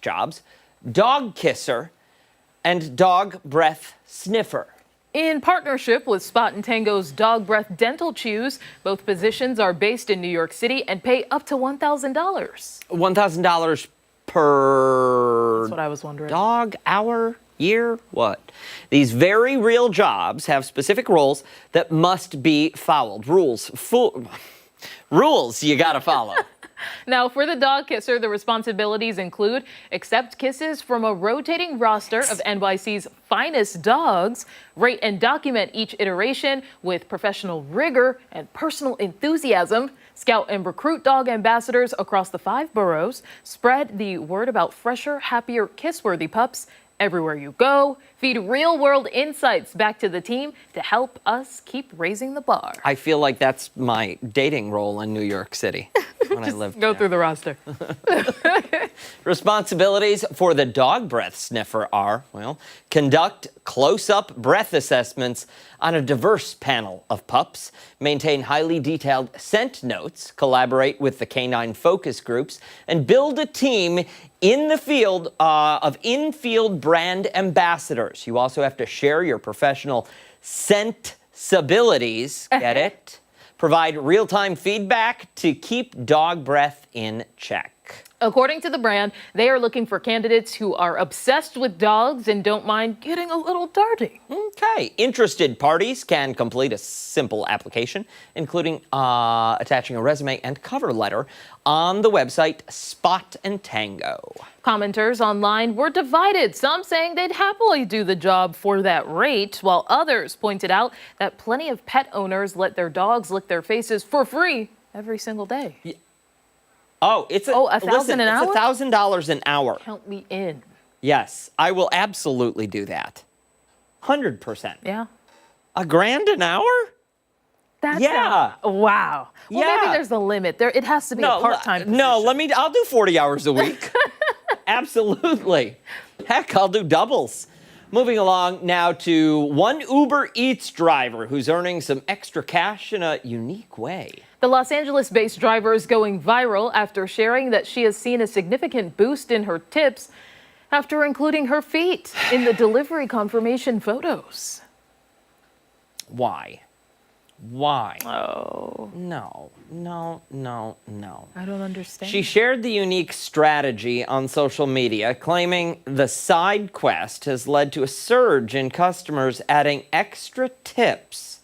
jobs, dog kisser and dog breath sniffer. In partnership with Spot and Tango's Dog Breath Dental Chews, both positions are based in New York City and pay up to $1,000. $1,000 per That's what I was wondering. dog, hour, year, what? These very real jobs have specific roles that must be followed. Rules you gotta follow. Now, for the dog kisser, the responsibilities include accept kisses from a rotating roster of NYC's finest dogs, rate and document each iteration with professional rigor and personal enthusiasm, scout and recruit dog ambassadors across the 5 boroughs, spread the word about fresher, happier, kiss-worthy pups everywhere you go, feed real-world insights back to the team to help us keep raising the bar. I feel like that's my dating role in New York City when I lived Go there. through the roster. Responsibilities for the dog breath sniffer are, well, conduct close-up breath assessments on a diverse panel of pups, maintain highly detailed scent notes, collaborate with the canine focus groups, and build a team in the field of in-field brand ambassadors. You also have to share your professional sensibilities, get it? Provide real-time feedback to keep dog breath in check. According to the brand, they are looking for candidates who are obsessed with dogs and don't mind getting a little dirty. Okay, interested parties can complete a simple application, including attaching a resume and cover letter on the website Spot and Tango. Commenters online were divided, some saying they'd happily do the job for that rate, while others pointed out that plenty of pet owners let their dogs lick their faces for free every single day. Yeah. Oh, it's $1,000 an hour? It's $1,000 an hour. Count me in. Yes, I will absolutely do that. 100%. Yeah. $1,000 an hour? That's Yeah. Wow. Well, Yeah. maybe there's a limit. It has to be a part-time position. No, I'll do 40 hours a week. Absolutely. Heck, I'll do doubles. Moving along now to one Uber Eats driver who's earning some extra cash in a unique way. The Los Angeles-based driver is going viral after sharing that she has seen a significant boost in her tips after including her feet in the delivery confirmation photos. Why? Why? Oh. No. I don't understand. She shared the unique strategy on social media, claiming the side quest has led to a surge in customers adding extra tips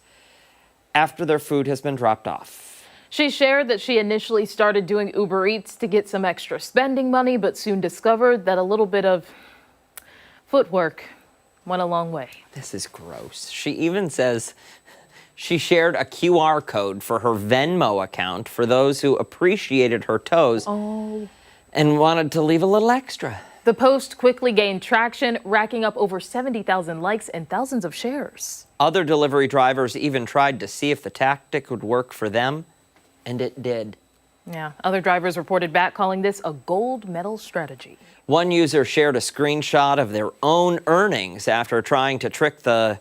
after their food has been dropped off. She shared that she initially started doing Uber Eats to get some extra spending money, but soon discovered that a little bit of footwork went a long way. This is gross. She even says she shared a QR code for her Venmo account for those who appreciated her toes and wanted to leave a little extra. The post quickly gained traction, racking up over 70,000 likes and thousands of shares. Other delivery drivers even tried to see if the tactic would work for them, and it did. Yeah, other drivers reported back calling this a gold medal strategy. One user shared a screenshot of their own earnings after trying to trick the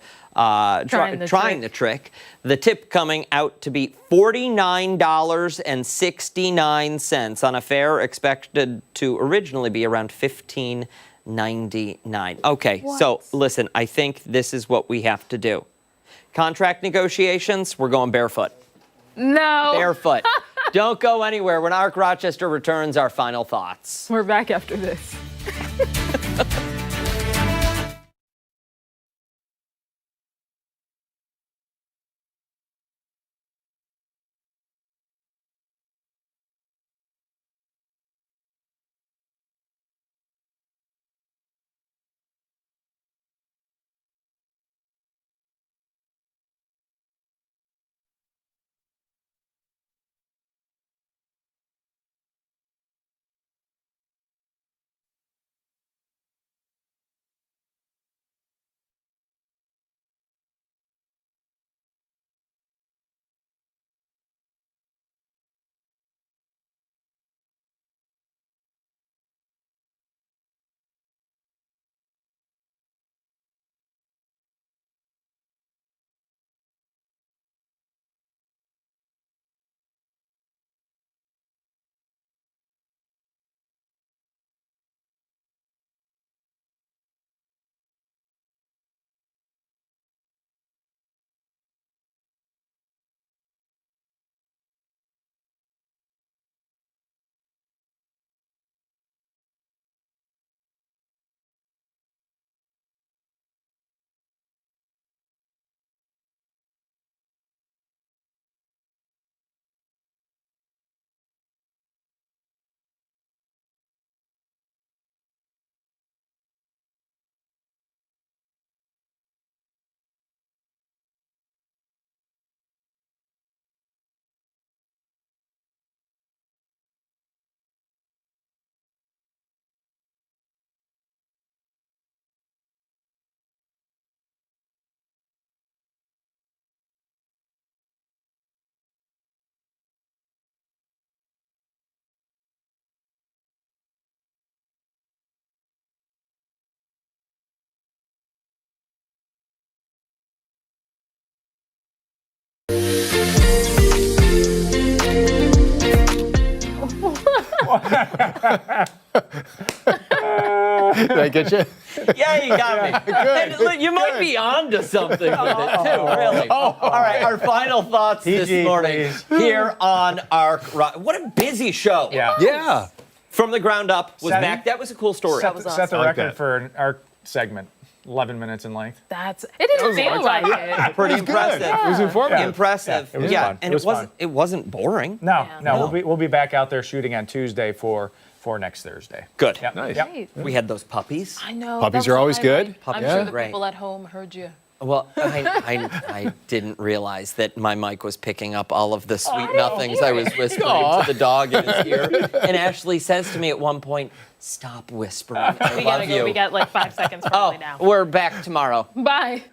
trick. The tip coming out to be $49.69 on a fare expected to originally be around $15.99. Okay, so listen, I think this is what we have to do. Contract negotiations, we're going barefoot. No. Barefoot. Don't go anywhere. When ARC Rochester returns, our final thoughts. We're back after this. Did I get you? Yeah, you got me. And look, you might be onto something with it too, really. All right, our final thoughts this morning here on Arc. What a busy show. Yeah. From the ground up was Set- back. That was a cool story. Set the record for an arc segment. 11 minutes in length. It didn't feel like it. Pretty impressive. It was informative. Impressive. Yeah, it was fun. And It was fun. it wasn't boring. No, we'll be back out there shooting on Tuesday for next Thursday. Good. Yep. Nice. Yep. We had those puppies. I know. Puppies that are was always the good. highlight. Puppies I'm are sure the great. people at home heard you. Well, I didn't realize that my mic was picking up all of the sweet nothings I was whispering to the dog in his ear. And Ashley says to me at one point, "Stop whispering. I We love gotta you." go. We got like 5 seconds probably now. We're back tomorrow. Bye.